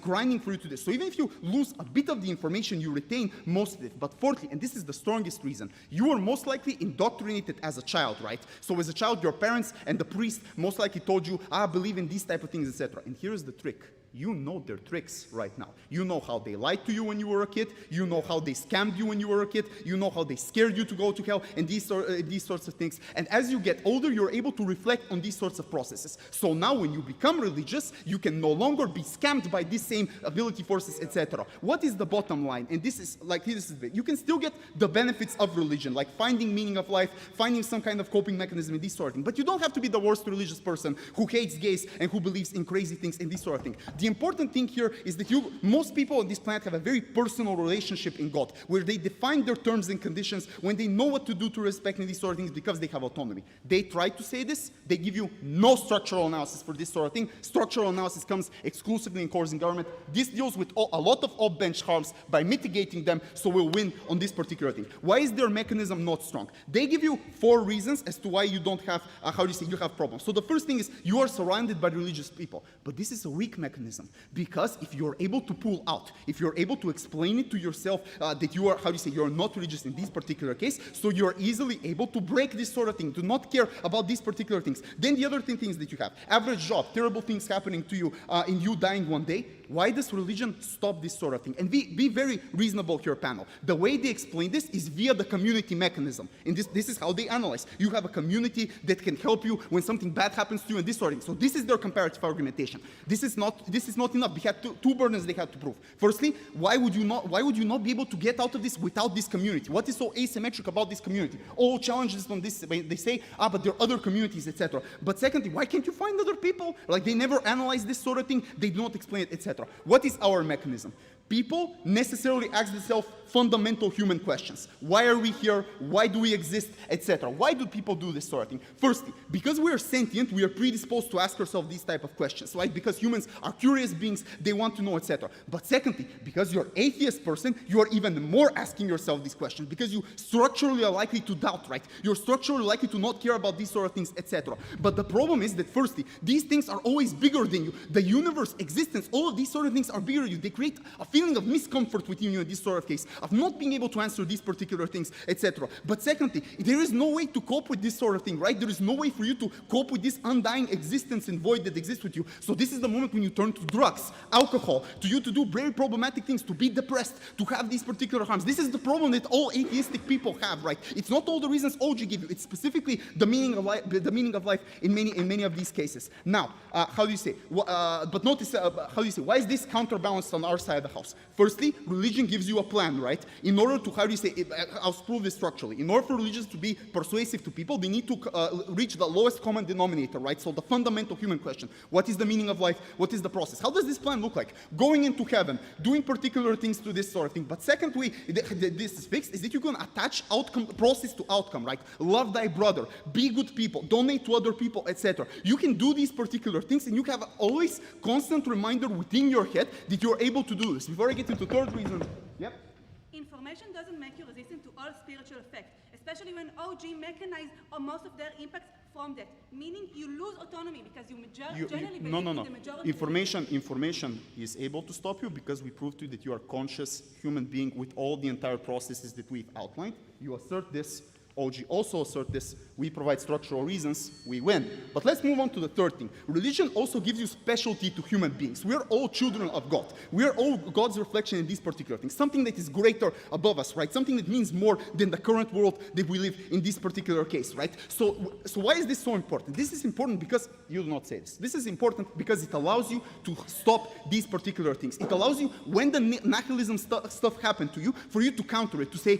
I: grinding for you to this. So even if you lose a bit of the information, you retain most of it. But fourthly, and this is the strongest reason, you are most likely indoctrinated as a child, right? So as a child, your parents and the priest most likely told you, believe in these type of things, etc. And here's the trick. You know their tricks right now. You know how they lied to you when you were a kid. You know how they scammed you when you were a kid. You know how they scared you to go to hell and these sorts of things. And as you get older, you're able to reflect on these sorts of processes. So now when you become religious, you can no longer be scammed by these same ability forces, etc. What is the bottom line? And this is you can still get the benefits of religion, like finding meaning of life, finding some kind of coping mechanism and this sort of thing. But you don't have to be the worst religious person who hates gays and who believes in crazy things and this sort of thing. The important thing here is that most people on this planet have a very personal relationship in God, where they define their terms and conditions when they know what to do to respect and these sort of things because they have autonomy. They try to say this, they give you no structural analysis for this sort of thing. Structural analysis comes exclusively in course in government. This deals with a lot of off-bench harms by mitigating them, so we'll win on this particular thing. Why is their mechanism not strong? They give you 4 reasons as to why you don't have, you have problems. So the first thing is you are surrounded by religious people, but this is a weak mechanism. Because if you're able to pull out, if you're able to explain it to yourself that you are, you're not religious in this particular case, so you're easily able to break this sort of thing, to not care about these particular things. Then the other things that you have, average job, terrible things happening to you, and you dying one day, why does religion stop this sort of thing? And be very reasonable here, panel. The way they explain this is via the community mechanism. And this is how they analyze. You have a community that can help you when something bad happens to you and this sort of thing. So this is their comparative argumentation. This is not enough. They had two burdens they had to prove. Firstly, why would you not be able to get out of this without this community? What is so asymmetric about this community? All challenges on this, they say, but there are other communities, etc. But secondly, why can't you find other people? Like, they never analyze this sort of thing, they do not explain it, etc. What is our mechanism? People necessarily ask themselves fundamental human questions. Why are we here? Why do we exist? Etc. Why do people do this sort of thing? Firstly, because we are sentient, we are predisposed to ask ourselves these type of questions, right? Because humans are curious beings, they want to know, etc. But secondly, because you're an atheist person, you are even more asking yourself these questions, because you structurally are likely to doubt, right? You're structurally likely to not care about these sort of things, etc. But the problem is that firstly, these things are always bigger than you. The universe, existence, all of these sort of things are bigger than you. They create a feeling of discomfort within you in this sort of case, of not being able to answer these particular things, etc. But secondly, there is no way to cope with this sort of thing, right? There is no way for you to cope with this undying existence and void that exists with you. So this is the moment when you turn to drugs, alcohol, to you to do very problematic things, to be depressed, to have these particular harms. This is the problem that all atheistic people have, right? It's not all the reasons OG give you. It's specifically the meaning of life in many of these cases. Now, how do you say? But notice, how do you say? Why is this counterbalanced on our side of the house? Firstly, religion gives you a plan, right? In order to, how do you say, I'll prove this structurally. In order for religions to be persuasive to people, they need to reach the lowest common denominator, right? So the fundamental human question, what is the meaning of life? What is the process? How does this plan look like? Going into heaven, doing particular things to this sort of thing. But second way this is fixed is that you can attach outcome, process to outcome, right? Love thy brother, be good people, donate to other people, etc. You can do these particular things, and you have always constant reminder within your head that you're able to do this. Before I get into third reason, yep.
H: Information doesn't make you resistant to all spiritual effects, especially when OG mechanize most of their impacts from that. Meaning you lose autonomy because you generally believe in the majority.
I: Information is able to stop you because we proved to you that you are a conscious human being with all the entire processes that we've outlined. You assert this. OG also assert this. We provide structural reasons, we win. But let's move on to the third thing. Religion also gives you specialty to human beings. We are all children of God. We are all God's reflection in these particular things. Something that is greater above us, right? Something that means more than the current world that we live in this particular case, right? So why is this so important? This is important because, you do not say this. This is important because it allows you to stop these particular things. It allows you, when the nihilism stuff happened to you, for you to counter it, to say,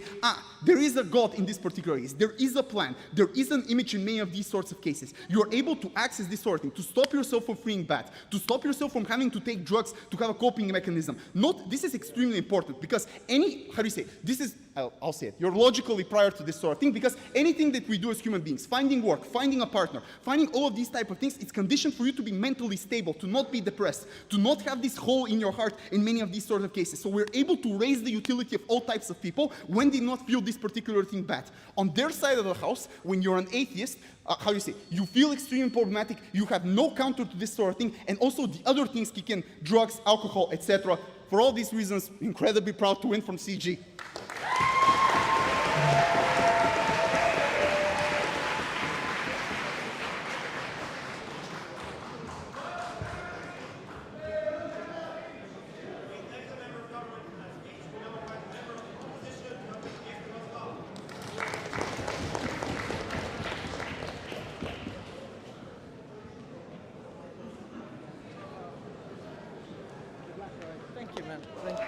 I: there is a God in this particular case. There is a plan. There is an image in many of these sorts of cases. You are able to access this sort of thing, to stop yourself from feeling bad, to stop yourself from having to take drugs, to have a coping mechanism. This is extremely important because I'll say it, you're logically prior to this sort of thing because anything that we do as human beings, finding work, finding a partner, finding all of these type of things, it's conditioned for you to be mentally stable, to not be depressed, to not have this hole in your heart in many of these sort of cases. So we're able to raise the utility of all types of people when they not feel this particular thing bad. On their side of the house, when you're an atheist, you feel extremely problematic, you have no counter to this sort of thing, and also the other things kick in, drugs, alcohol, etc. For all these reasons, incredibly proud to win from CG.
C: Thank you, man. Thank you.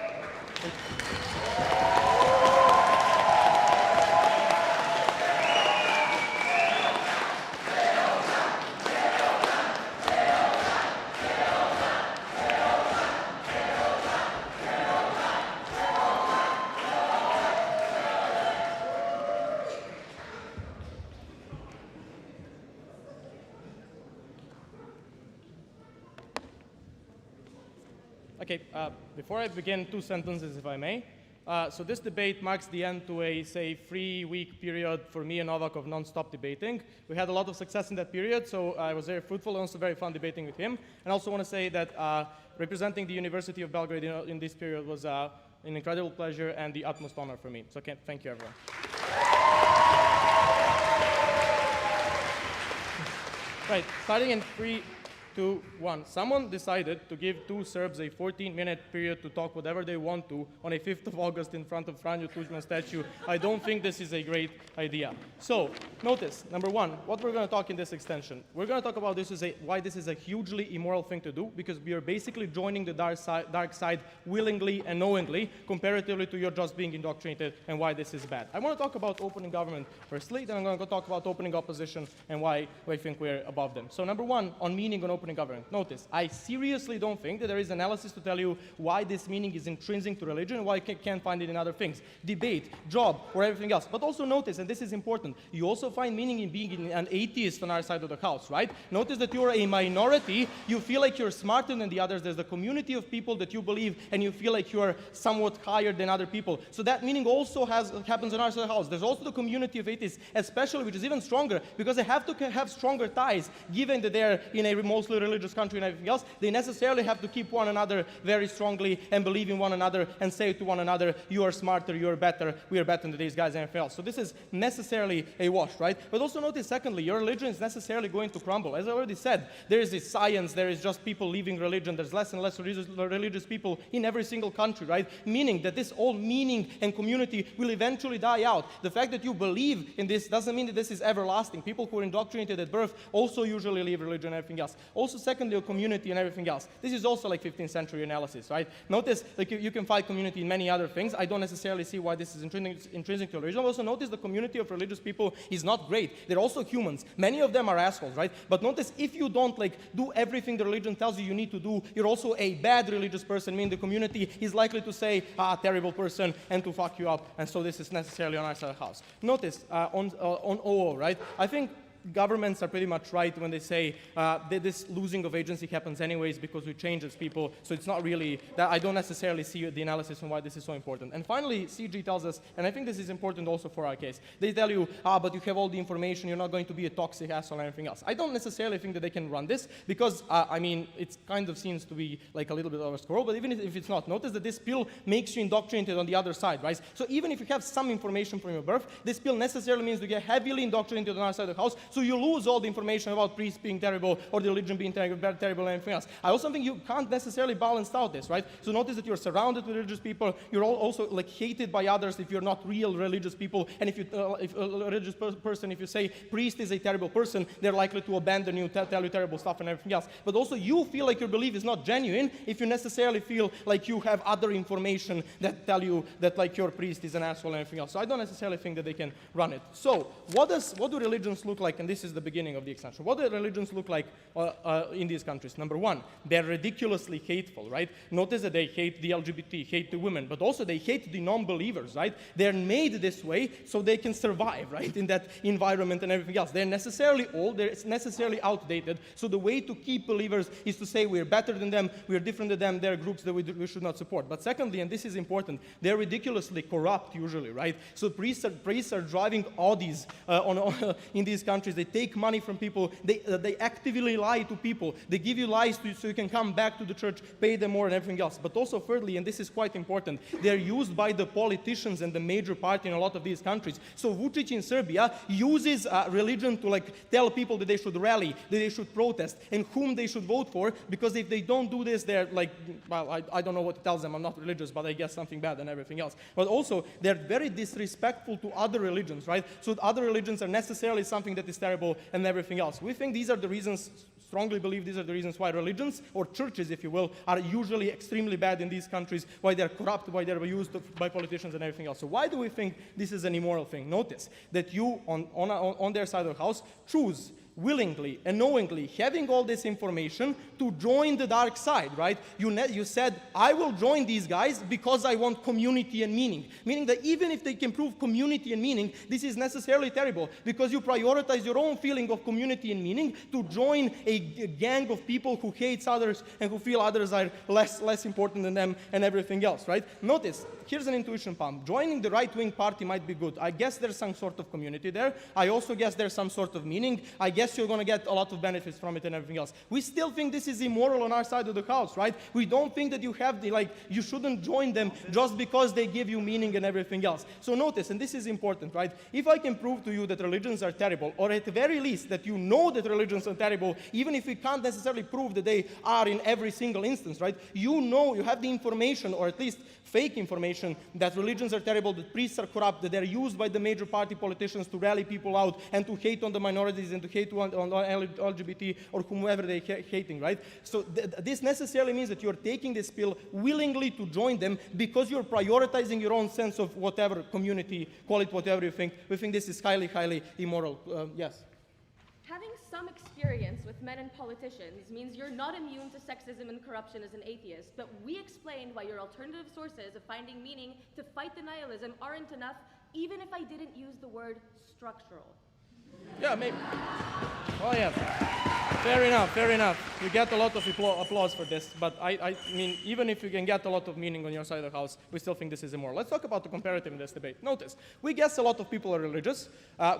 K: Okay, before I begin, 2 sentences, if I may. So this debate marks the end to a, say, 3-week period for me and Novak of non-stop debating. We had a lot of success in that period, so I was very fruitful and also very fun debating with him. And I also want to say that representing the University of Belgrade in this period was an incredible pleasure and the utmost honor for me. So thank you, everyone. Right, starting in 3, 2, 1. Someone decided to give two Serbs a 14-minute period to talk whatever they want to on a 5th of August in front of Franjo Tuđman statue. I don't think this is a great idea. So, notice, number one, what we're going to talk in this extension. We're going to talk about why this is a hugely immoral thing to do, because we are basically joining the dark side willingly and knowingly, comparatively to your just being indoctrinated, and why this is bad. I want to talk about opening government firstly, then I'm going to talk about opening opposition and why I think we're above them. So number one, on meaning on opening government. Notice, I seriously don't think that there is analysis to tell you why this meaning is intrinsic to religion and why you can't find it in other things. Debate, job, or everything else. But also notice, and this is important, you also find meaning in being an atheist on our side of the house, right? Notice that you're a minority, you feel like you're smarter than the others, there's a community of people that you believe, and you feel like you're somewhat higher than other people. So that meaning also happens on our side of the house. There's also the community of atheists, especially, which is even stronger, because they have to have stronger ties, given that they're in a mostly religious country and everything else. They necessarily have to keep one another very strongly and believe in one another and say to one another, you are smarter, you are better, we are better than these guys and everything else. So this is necessarily a wash, right? But also notice, secondly, your religion is necessarily going to crumble. As I already said, there is this science, there is just people leaving religion, there's less and less religious people in every single country, right? Meaning that this old meaning and community will eventually die out. The fact that you believe in this doesn't mean that this is everlasting. People who are indoctrinated at birth also usually leave religion and everything else. Also, secondly, a community and everything else. This is also like 15th century analysis, right? Notice, like you can find community in many other things. I don't necessarily see why this is intrinsic to religion. Also, notice the community of religious people is not great. They're also humans. Many of them are assholes, right? But notice, if you don't like do everything the religion tells you need to do, you're also a bad religious person, meaning the community is likely to say, terrible person, and to fuck you up. And so this is necessarily on our side of the house. Notice, on OO, right? I think governments are pretty much right when they say that this losing of agency happens anyways because we change as people, so it's not really, that I don't necessarily see the analysis on why this is so important. And finally, CG tells us, and I think this is important also for our case, they tell you, but you have all the information, you're not going to be a toxic asshole or anything else. I don't necessarily think that they can run this because, I mean, it kind of seems to be like a little bit of a scroll, but even if it's not, notice that this pill makes you indoctrinated on the other side, right? So even if you have some information from your birth, this pill necessarily means you get heavily indoctrinated on our side of the house, so you lose all the information about priests being terrible or the religion being terrible and anything else. I also think you can't necessarily balance out this, right? So notice that you're surrounded with religious people, you're also like hated by others if you're not real religious people, and if a religious person, if you say priest is a terrible person, they're likely to abandon you, tell you terrible stuff and everything else. But also you feel like your belief is not genuine if you necessarily feel like you have other information that tell you that like your priest is an asshole and everything else. So I don't necessarily think that they can run it. So what do religions look like? And this is the beginning of the extension. What do religions look like in these countries? Number one, they're ridiculously hateful, right? Notice that they hate the LGBT, hate the women, but also they hate the non-believers, right? They're made this way so they can survive, right, in that environment and everything else. They're necessarily old, they're necessarily outdated, so the way to keep believers is to say we're better than them, we're different than them, they're groups that we should not support. But secondly, and this is important, they're ridiculously corrupt usually, right? So priests are driving audis in these countries. They take money from people, they actively lie to people, they give you lies so you can come back to the church, pay them more and everything else. But also thirdly, and this is quite important, they're used by the politicians and the major party in a lot of these countries. So Vučić in Serbia uses religion to like tell people that they should rally, that they should protest, and whom they should vote for, because if they don't do this, they're like, well, I don't know what it tells them, I'm not religious, but I guess something bad and everything else. But also, they're very disrespectful to other religions, right? So other religions are necessarily something that is terrible and everything else. We think these are the reasons, strongly believe these are the reasons why religions, or churches if you will, are usually extremely bad in these countries, why they're corrupt, why they're used by politicians and everything else. So why do we think this is an immoral thing? Notice that you, on their side of the house, choose willingly and knowingly, having all this information, to join the dark side, right? You said, I will join these guys because I want community and meaning. Meaning that even if they can prove community and meaning, this is necessarily terrible because you prioritize your own feeling of community and meaning to join a gang of people who hates others and who feel others are less important than them and everything else, right? Notice, here's an intuition pump. Joining the right-wing party might be good. I guess there's some sort of community there. I also guess there's some sort of meaning. I guess yes, you're going to get a lot of benefits from it and everything else. We still think this is immoral on our side of the house, right? We don't think that you have you shouldn't join them just because they give you meaning and everything else. So notice, and this is important, right? If I can prove to you that religions are terrible, or at the very least that you know that religions are terrible, even if we can't necessarily prove that they are in every single instance, right? You know, you have the information, or at least fake information, that religions are terrible, that priests are corrupt, that they're used by the major party politicians to rally people out and to hate on the minorities and to hate on LGBT or whomever they're hating, right? So this necessarily means that you're taking this pill willingly to join them because you're prioritizing your own sense of whatever community, call it whatever you think. We think this is highly, highly immoral. Yes?
J: Having some experience with men and politicians means you're not immune to sexism and corruption as an atheist, but we explained why your alternative sources of finding meaning to fight denialism aren't enough, even if I didn't use the word structural.
K: Yeah, maybe. Oh, yeah. Fair enough, fair enough. You get a lot of applause for this, but I mean, even if you can get a lot of meaning on your side of the house, we still think this is immoral. Let's talk about the comparative in this debate. Notice, we guess a lot of people are religious.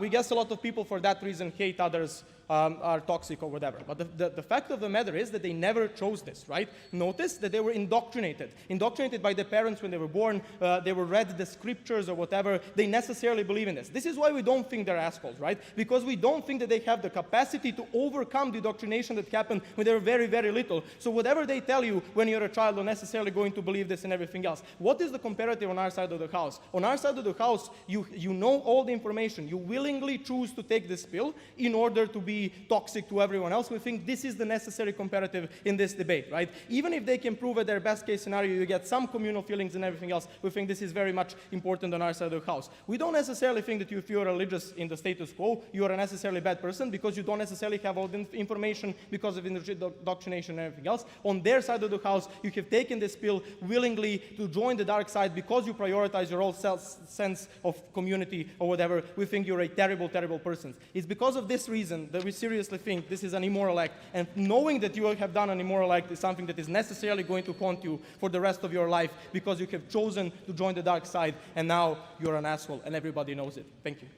K: We guess a lot of people for that reason hate others, are toxic or whatever. But the fact of the matter is that they never chose this, right? Notice that they were indoctrinated by their parents when they were born. They were read the scriptures or whatever. They necessarily believe in this. This is why we don't think they're assholes, right? Because we don't think that they have the capacity to overcome the indoctrination that happened when they were very, very little. So whatever they tell you when you're a child, you're necessarily going to believe this and everything else. What is the comparative on our side of the house? On our side of the house, you know all the information. You willingly choose to take this pill in order to be toxic to everyone else. We think this is the necessary comparative in this debate, right? Even if they can prove at their best case scenario you get some communal feelings and everything else, we think this is very much important on our side of the house. We don't necessarily think that if you're religious in the status quo, you are a necessarily bad person because you don't necessarily have all the information because of indoctrination and everything else. On their side of the house, you have taken this pill willingly to join the dark side because you prioritize your own sense of community or whatever. We think you're a terrible, terrible person. It's because of this reason that we seriously think this is an immoral act, and knowing that you have done an immoral act is something that is necessarily going to haunt you for the rest of your life because you have chosen to join the dark side, and now you're an asshole, and everybody knows it. Thank you.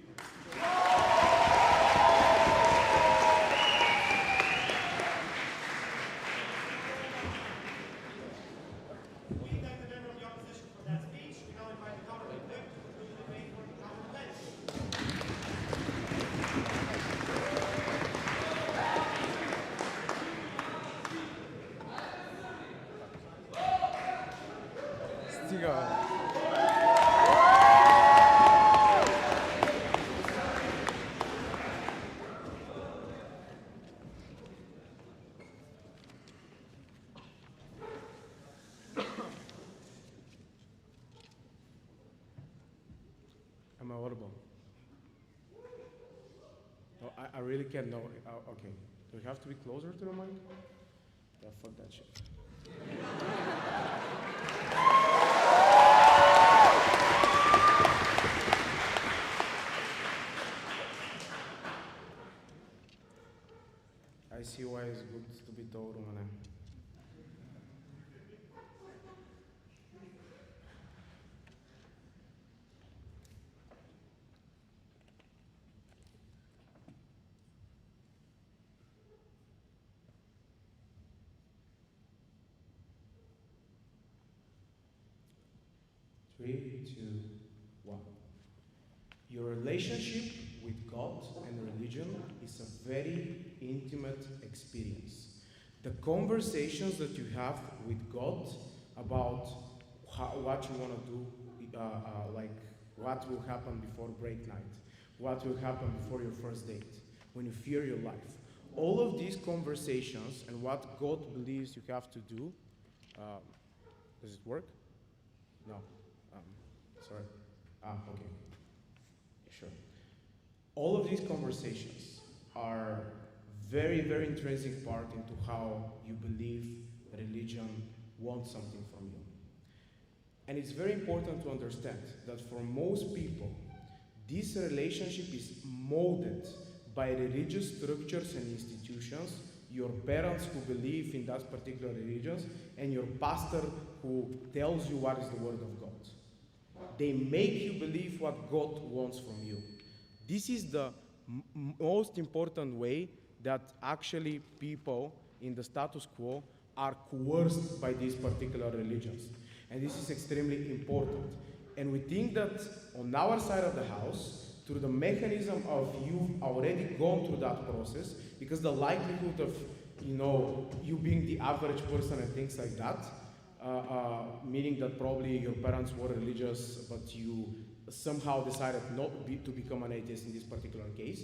L: Am I audible? No, I really can't know. Okay. Do we have to be closer to the mic? Yeah, fuck that shit. I see why it's good to be told, man. Three, two, one. Your relationship with God and religion is a very intimate experience. The conversations that you have with God about what you want to do, like what will happen before break night, what will happen before your first date, when you fear your life. All of these conversations and what God believes you have to do, does it work? No. Sorry. Okay. Sure. All of these conversations are very, very intrinsic part into how you believe religion wants something from you. And it's very important to understand that for most people, this relationship is molded by religious structures and institutions, your parents who believe in that particular religion, and your pastor who tells you what is the word of God. They make you believe what God wants from you. This is the most important way that actually people in the status quo are coerced by these particular religions. And this is extremely important. And we think that on our side of the house, through the mechanism of you've already gone through that process, because the likelihood of you being the average person and things like that, meaning that probably your parents were religious, but you somehow decided not to become an atheist in this particular case,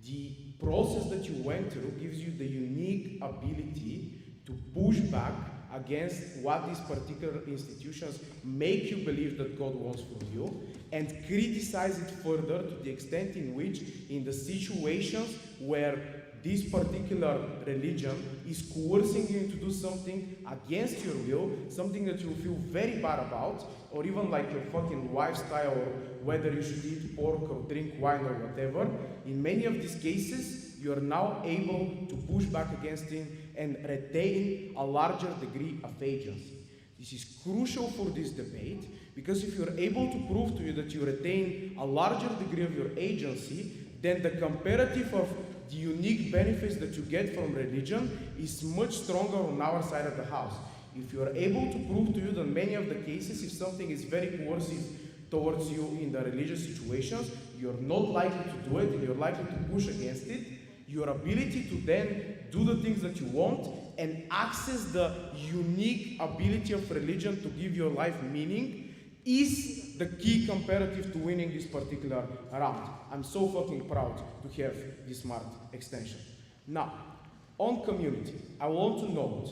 L: the process that you went through gives you the unique ability to push back against what these particular institutions make you believe that God wants from you, and criticize it further to the extent in which, in the situations where this particular religion is coercing you to do something against your will, something that you feel very bad about, or even like your fucking lifestyle, or whether you should eat pork or drink wine or whatever, in many of these cases, you are now able to push back against it and retain a larger degree of agency. This is crucial for this debate, because if you're able to prove to you that you retain a larger degree of your agency, then the comparative of the unique benefits that you get from religion is much stronger on our side of the house. If you are able to prove to you that many of the cases, if something is very coercive towards you in the religious situations, you're not likely to do it, and you're likely to push against it. Your ability to then do the things that you want and access the unique ability of religion to give your life meaning is the key comparative to winning this particular round. I'm so fucking proud to have this smart extension. Now, on community, I want to note,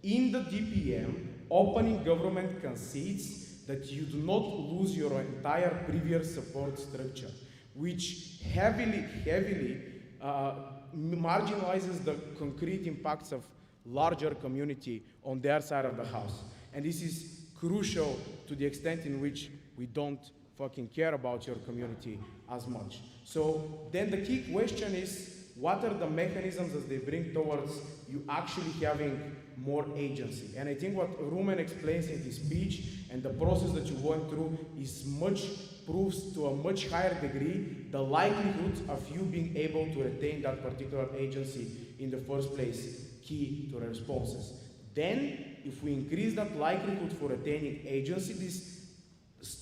L: in the DPM, opening government concedes that you do not lose your entire previous support structure, which heavily marginalizes the concrete impacts of larger community on their side of the house. And this is crucial to the extent in which we don't fucking care about your community as much. So then the key question is, what are the mechanisms that they bring towards you actually having more agency? And I think what Rumen explains in his speech and the process that you went through proves to a much higher degree the likelihood of you being able to retain that particular agency in the first place, key to the responses. Then, if we increase that likelihood for retaining agency, this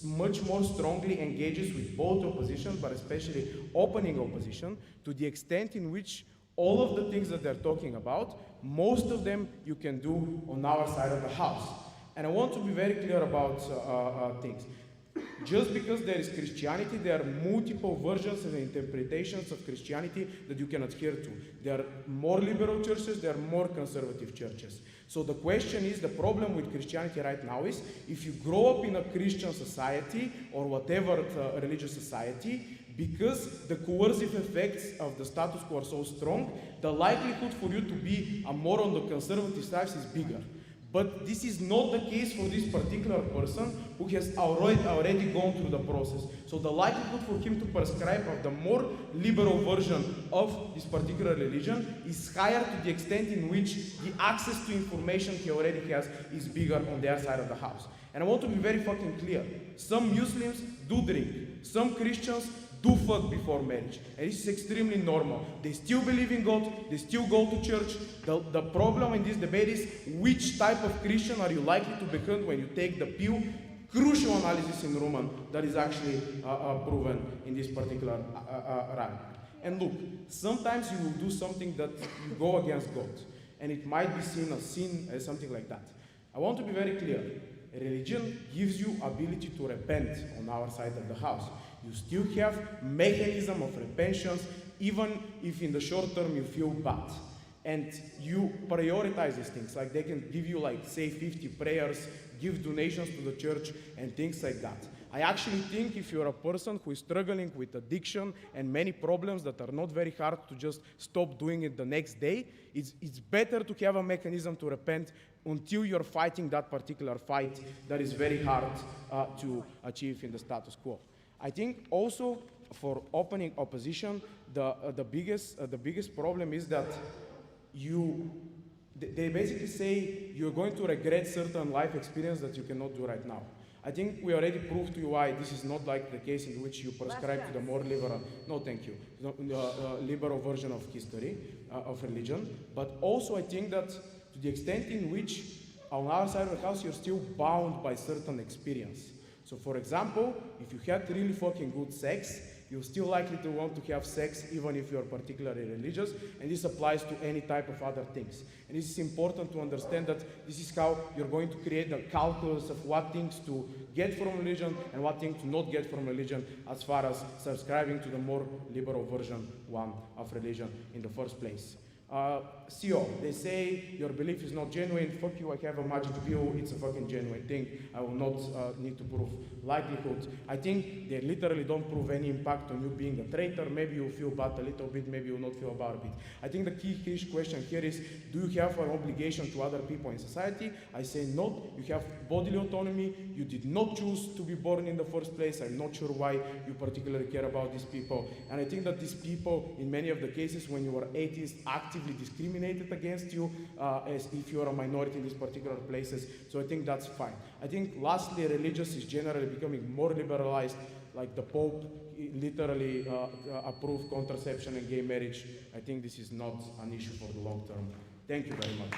L: much more strongly engages with both opposition, but especially opening opposition, to the extent in which all of the things that they're talking about, most of them you can do on our side of the house. And I want to be very clear about things. Just because there is Christianity, there are multiple versions and interpretations of Christianity that you can adhere to. There are more liberal churches, there are more conservative churches. So the question is, the problem with Christianity right now is, if you grow up in a Christian society or whatever religious society, because the coercive effects of the status quo are so strong, the likelihood for you to be more on the conservative side is bigger. But this is not the case for this particular person who has already gone through the process. So the likelihood for him to prescribe of the more liberal version of this particular religion is higher to the extent in which the access to information he already has is bigger on their side of the house. And I want to be very fucking clear. Some Muslims do drink. Some Christians do fuck before marriage. And this is extremely normal. They still believe in God, they still go to church. The problem in this debate is, which type of Christian are you likely to become when you take the pill? Crucial analysis in Roman that is actually proven in this particular round. And look, sometimes you will do something that you go against God, and it might be seen as sin, as something like that. I want to be very clear. Religion gives you ability to repent on our side of the house. You still have mechanism of repentance, even if in the short term you feel bad. And you prioritize these things, like they can give you like, say, 50 prayers, give donations to the church, and things like that. I actually think if you're a person who is struggling with addiction and many problems that are not very hard to just stop doing it the next day, it's better to have a mechanism to repent until you're fighting that particular fight that is very hard to achieve in the status quo. I think also for opening opposition, the biggest problem is that they basically say you're going to regret certain life experience that you cannot do right now. I think we already proved to you why this is not like the case in which you prescribe to the more liberal, no thank you, liberal version of history, of religion, but also I think that to the extent in which on our side of the house you're still bound by certain experience. So for example, if you had really fucking good sex, you're still likely to want to have sex even if you're particularly religious, and this applies to any type of other things. And this is important to understand that this is how you're going to create the calculus of what things to get from religion and what things to not get from religion as far as subscribing to the more liberal version one of religion in the first place. CO, they say your belief is not genuine. Fuck you, I have a magic pill, it's a fucking genuine thing. I will not need to prove likelihood. I think they literally don't prove any impact on you being a traitor. Maybe you feel bad a little bit, maybe you not feel bad a bit. I think the key question here is, do you have an obligation to other people in society? I say not. You have bodily autonomy. You did not choose to be born in the first place. I'm not sure why you particularly care about these people. And I think that these people, in many of the cases when you are atheist, actively discriminated against you as if you are a minority in these particular places. So I think that's fine. I think lastly, religious is generally becoming more liberalized, like the Pope literally approved contraception and gay marriage. I think this is not an issue for the long term. Thank you very much.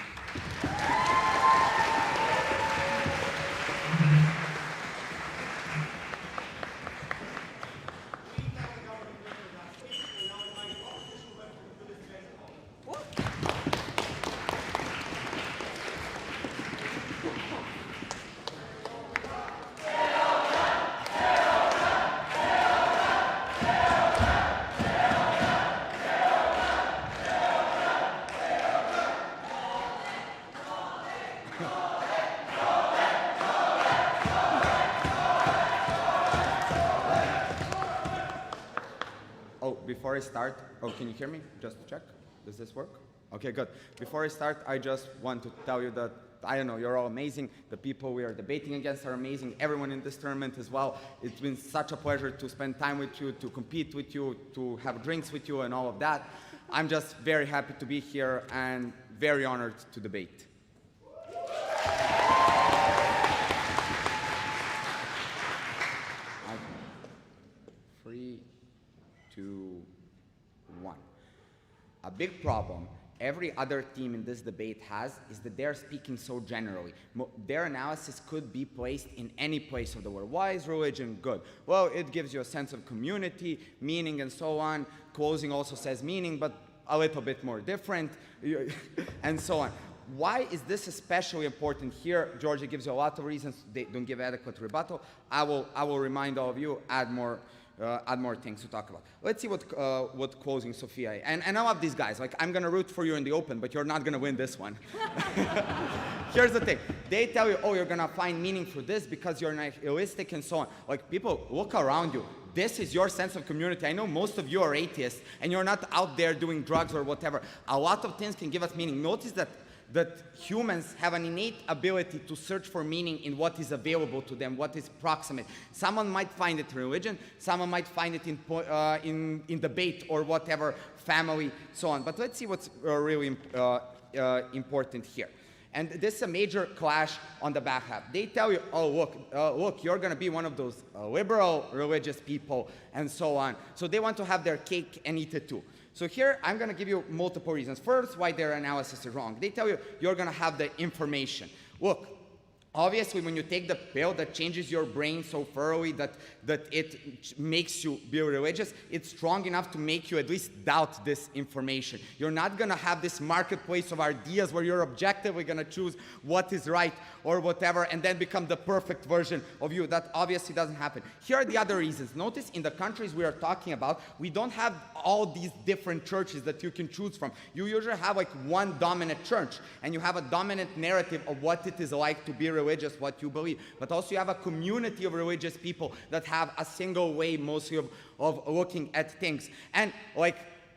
M: Before I start, can you hear me? Just to check. Does this work? Okay, good. Before I start, I just want to tell you that, I don't know, you're all amazing. The people we are debating against are amazing. Everyone in this tournament as well. It's been such a pleasure to spend time with you, to compete with you, to have drinks with you and all of that. I'm just very happy to be here and very honored to debate. 3, 2, 1. A big problem every other team in this debate has is that they're speaking so generally. Their analysis could be placed in any place of the world. Why is religion good? Well, it gives you a sense of community, meaning, and so on. Closing also says meaning, but a little bit more different, and so on. Why is this especially important here? Georgia gives you a lot of reasons. They don't give adequate rebuttal. I will remind all of you, add more things to talk about. Let's see what closing Sofia A. And I love these guys. Like, I'm gonna root for you in the open, but you're not gonna win this one. Here's the thing. They tell you, oh, you're gonna find meaning for this because you're nihilistic and so on. Like, people, look around you. This is your sense of community. I know most of you are atheists, and you're not out there doing drugs or whatever. A lot of things can give us meaning. Notice that humans have an innate ability to search for meaning in what is available to them, what is proximate. Someone might find it in religion, someone might find it in debate or whatever, family, so on. But let's see what's really important here. And this is a major clash on the back half. They tell you, oh, look, you're going to be one of those liberal religious people and so on. So they want to have their cake and eat it too. So here, I'm going to give you multiple reasons. First, why their analysis is wrong. They tell you, you're going to have the information. Look, obviously, when you take the pill that changes your brain so thoroughly that it makes you be religious, it's strong enough to make you at least doubt this information. You're not going to have this marketplace of ideas where you're objectively going to choose what is right or whatever and then become the perfect version of you. That obviously doesn't happen. Here are the other reasons. Notice in the countries we are talking about, we don't have all these different churches that you can choose from. You usually have like one dominant church, and you have a dominant narrative of what it is like to be religious, what you believe. But also you have a community of religious people that have a single way mostly of looking at things. And like,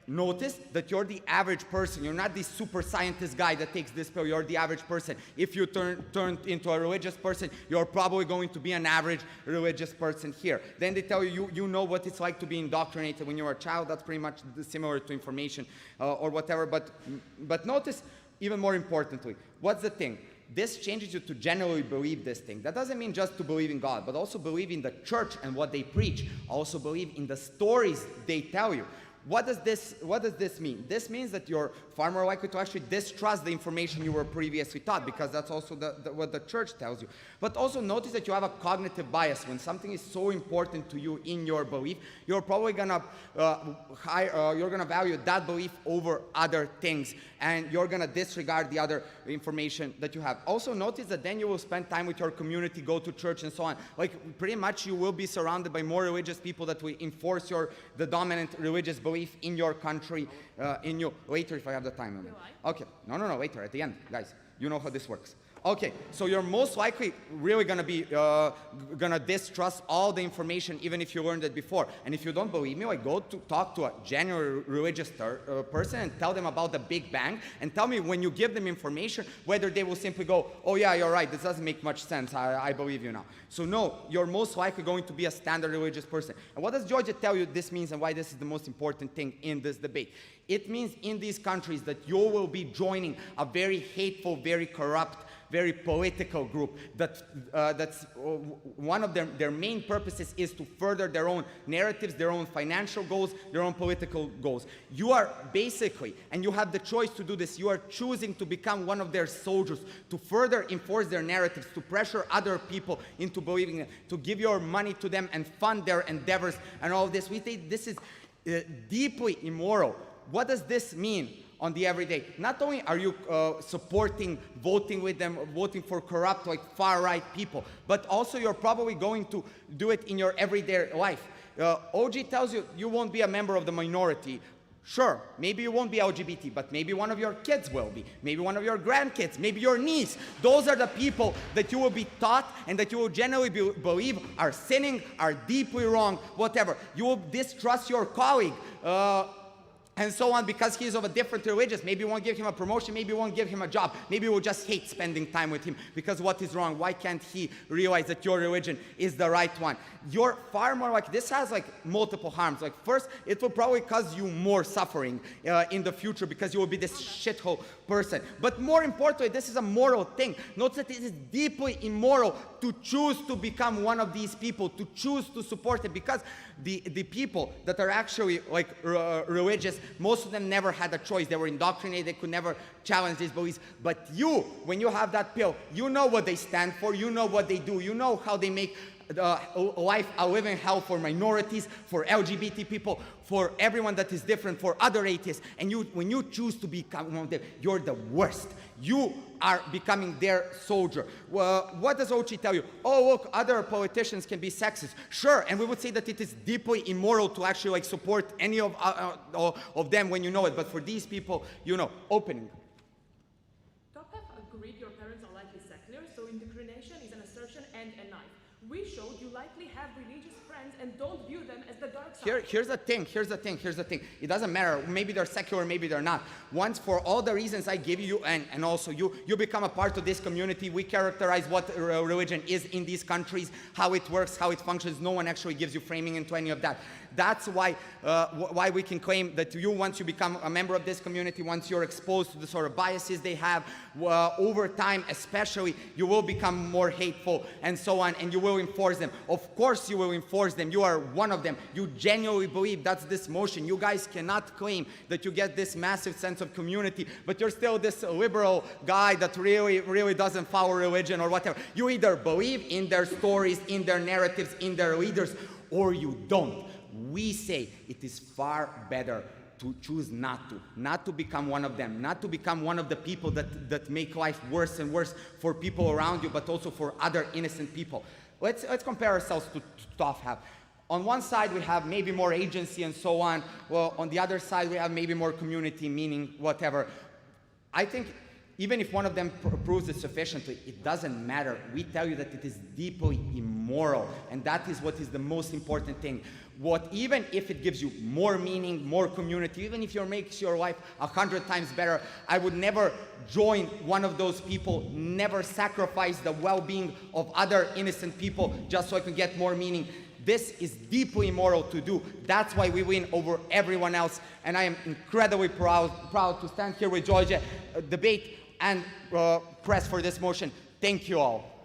M: notice that you're the average person. You're not this super scientist guy that takes this pill. You're the average person. If you turn into a religious person, you're probably going to be an average religious person here. Then they tell you, you know what it's like to be indoctrinated when you're a child. That's pretty much similar to information or whatever. But notice, even more importantly, what's the thing? this changes you to generally believe this thing. That doesn't mean just to believe in God, but also believe in the church and what they preach. Also believe in the stories they tell you. What does this mean? This means that you're far more likely to actually distrust the information you were previously taught, because that's also what the church tells you. But also notice that you have a cognitive bias. When something is so important to you in your belief, you're probably gonna value that belief over other things, and you're gonna disregard the other information that you have. Also notice that then you will spend time with your community, go to church and so on. Like pretty much you will be surrounded by more religious people that will enforce the dominant religious belief in your country, later if I have the time. Okay, no, later, at the end, guys. You know how this works. Okay, so you're most likely really gonna be gonna distrust all the information, even if you learned it before. And if you don't believe me, like go to talk to a genuine religious person and tell them about the Big Bang, and tell me when you give them information whether they will simply go, oh yeah, you're right, this doesn't make much sense, I believe you now. So no, you're most likely going to be a standard religious person. And what does Georgia tell you this means, and why this is the most important thing in this debate? It means in these countries that you will be joining a very hateful, very corrupt, very political group that's one of their main purposes is to further their own narratives, their own financial goals, their own political goals. You are basically, and you have the choice to do this, you are choosing to become one of their soldiers, to further enforce their narratives, to pressure other people into believing it, to give your money to them and fund their endeavors and all of this. We think this is deeply immoral. What does this mean on the everyday? Not only are you supporting, voting with them, voting for corrupt, like far-right people, but also you're probably going to do it in your everyday life. OG tells you you won't be a member of the minority. Sure, maybe you won't be LGBT, but maybe one of your kids will be. Maybe one of your grandkids, maybe your niece. Those are the people that you will be taught and that you will generally believe are sinning, are deeply wrong, whatever. You will distrust your colleague. And so on, because he's of a different religion. Maybe you won't give him a promotion, maybe you won't give him a job, maybe you will just hate spending time with him, because what is wrong? Why can't he realize that your religion is the right one? You're far more like, this has like multiple harms. Like first, it will probably cause you more suffering in the future, because you will be this shithole person. But more importantly, this is a moral thing. Notice that it is deeply immoral to choose to become one of these people, to choose to support it, because the people that are actually like religious, most of them never had a choice. They were indoctrinated, they could never challenge these beliefs. But you, when you have that pill, you know what they stand for, you know what they do, you know how they make life a living hell for minorities, for LGBT people, for everyone that is different, for other atheists. And when you choose to become one of them, you're the worst. You are becoming their soldier. Well, what does Ochi tell you? Oh, look, other politicians can be sexist. Sure, and we would say that it is deeply immoral to actually like support any of them when you know it. But for these people, you know, opening.
G: Top have agreed your parents are likely secular, so indoctrination is an assertion and a knife. We showed you likely have religious friends and don't view them as the dark side.
M: Here's the thing. It doesn't matter. Maybe they're secular, maybe they're not. Once, for all the reasons I give you, and also you become a part of this community. We characterize what religion is in these countries, how it works, how it functions. No one actually gives you framing into any of that. That's why we can claim that once you become a member of this community, once you're exposed to the sort of biases they have, over time especially, you will become more hateful and so on, and you will enforce them. Of course you will enforce them. You are one of them. You genuinely believe that's this motion. You guys cannot claim that you get this massive sense of community, but you're still this liberal guy that really doesn't follow religion or whatever. You either believe in their stories, in their narratives, in their leaders, or you don't. We say it is far better to choose not to become one of them, not to become one of the people that make life worse and worse for people around you, but also for other innocent people. Let's compare ourselves to TOFHAB. On one side, we have maybe more agency and so on. Well, on the other side, we have maybe more community, meaning whatever. I think even if one of them proves it sufficiently, it doesn't matter. We tell you that it is deeply immoral, and that is what is the most important thing. Even if it gives you more meaning, more community, even if it makes your life 100 times better, I would never join one of those people, never sacrifice the well-being of other innocent people just so I can get more meaning. This is deeply immoral to do. That's why we win over everyone else. And I am incredibly proud to stand here with Georgia, debate and press for this motion. Thank you all.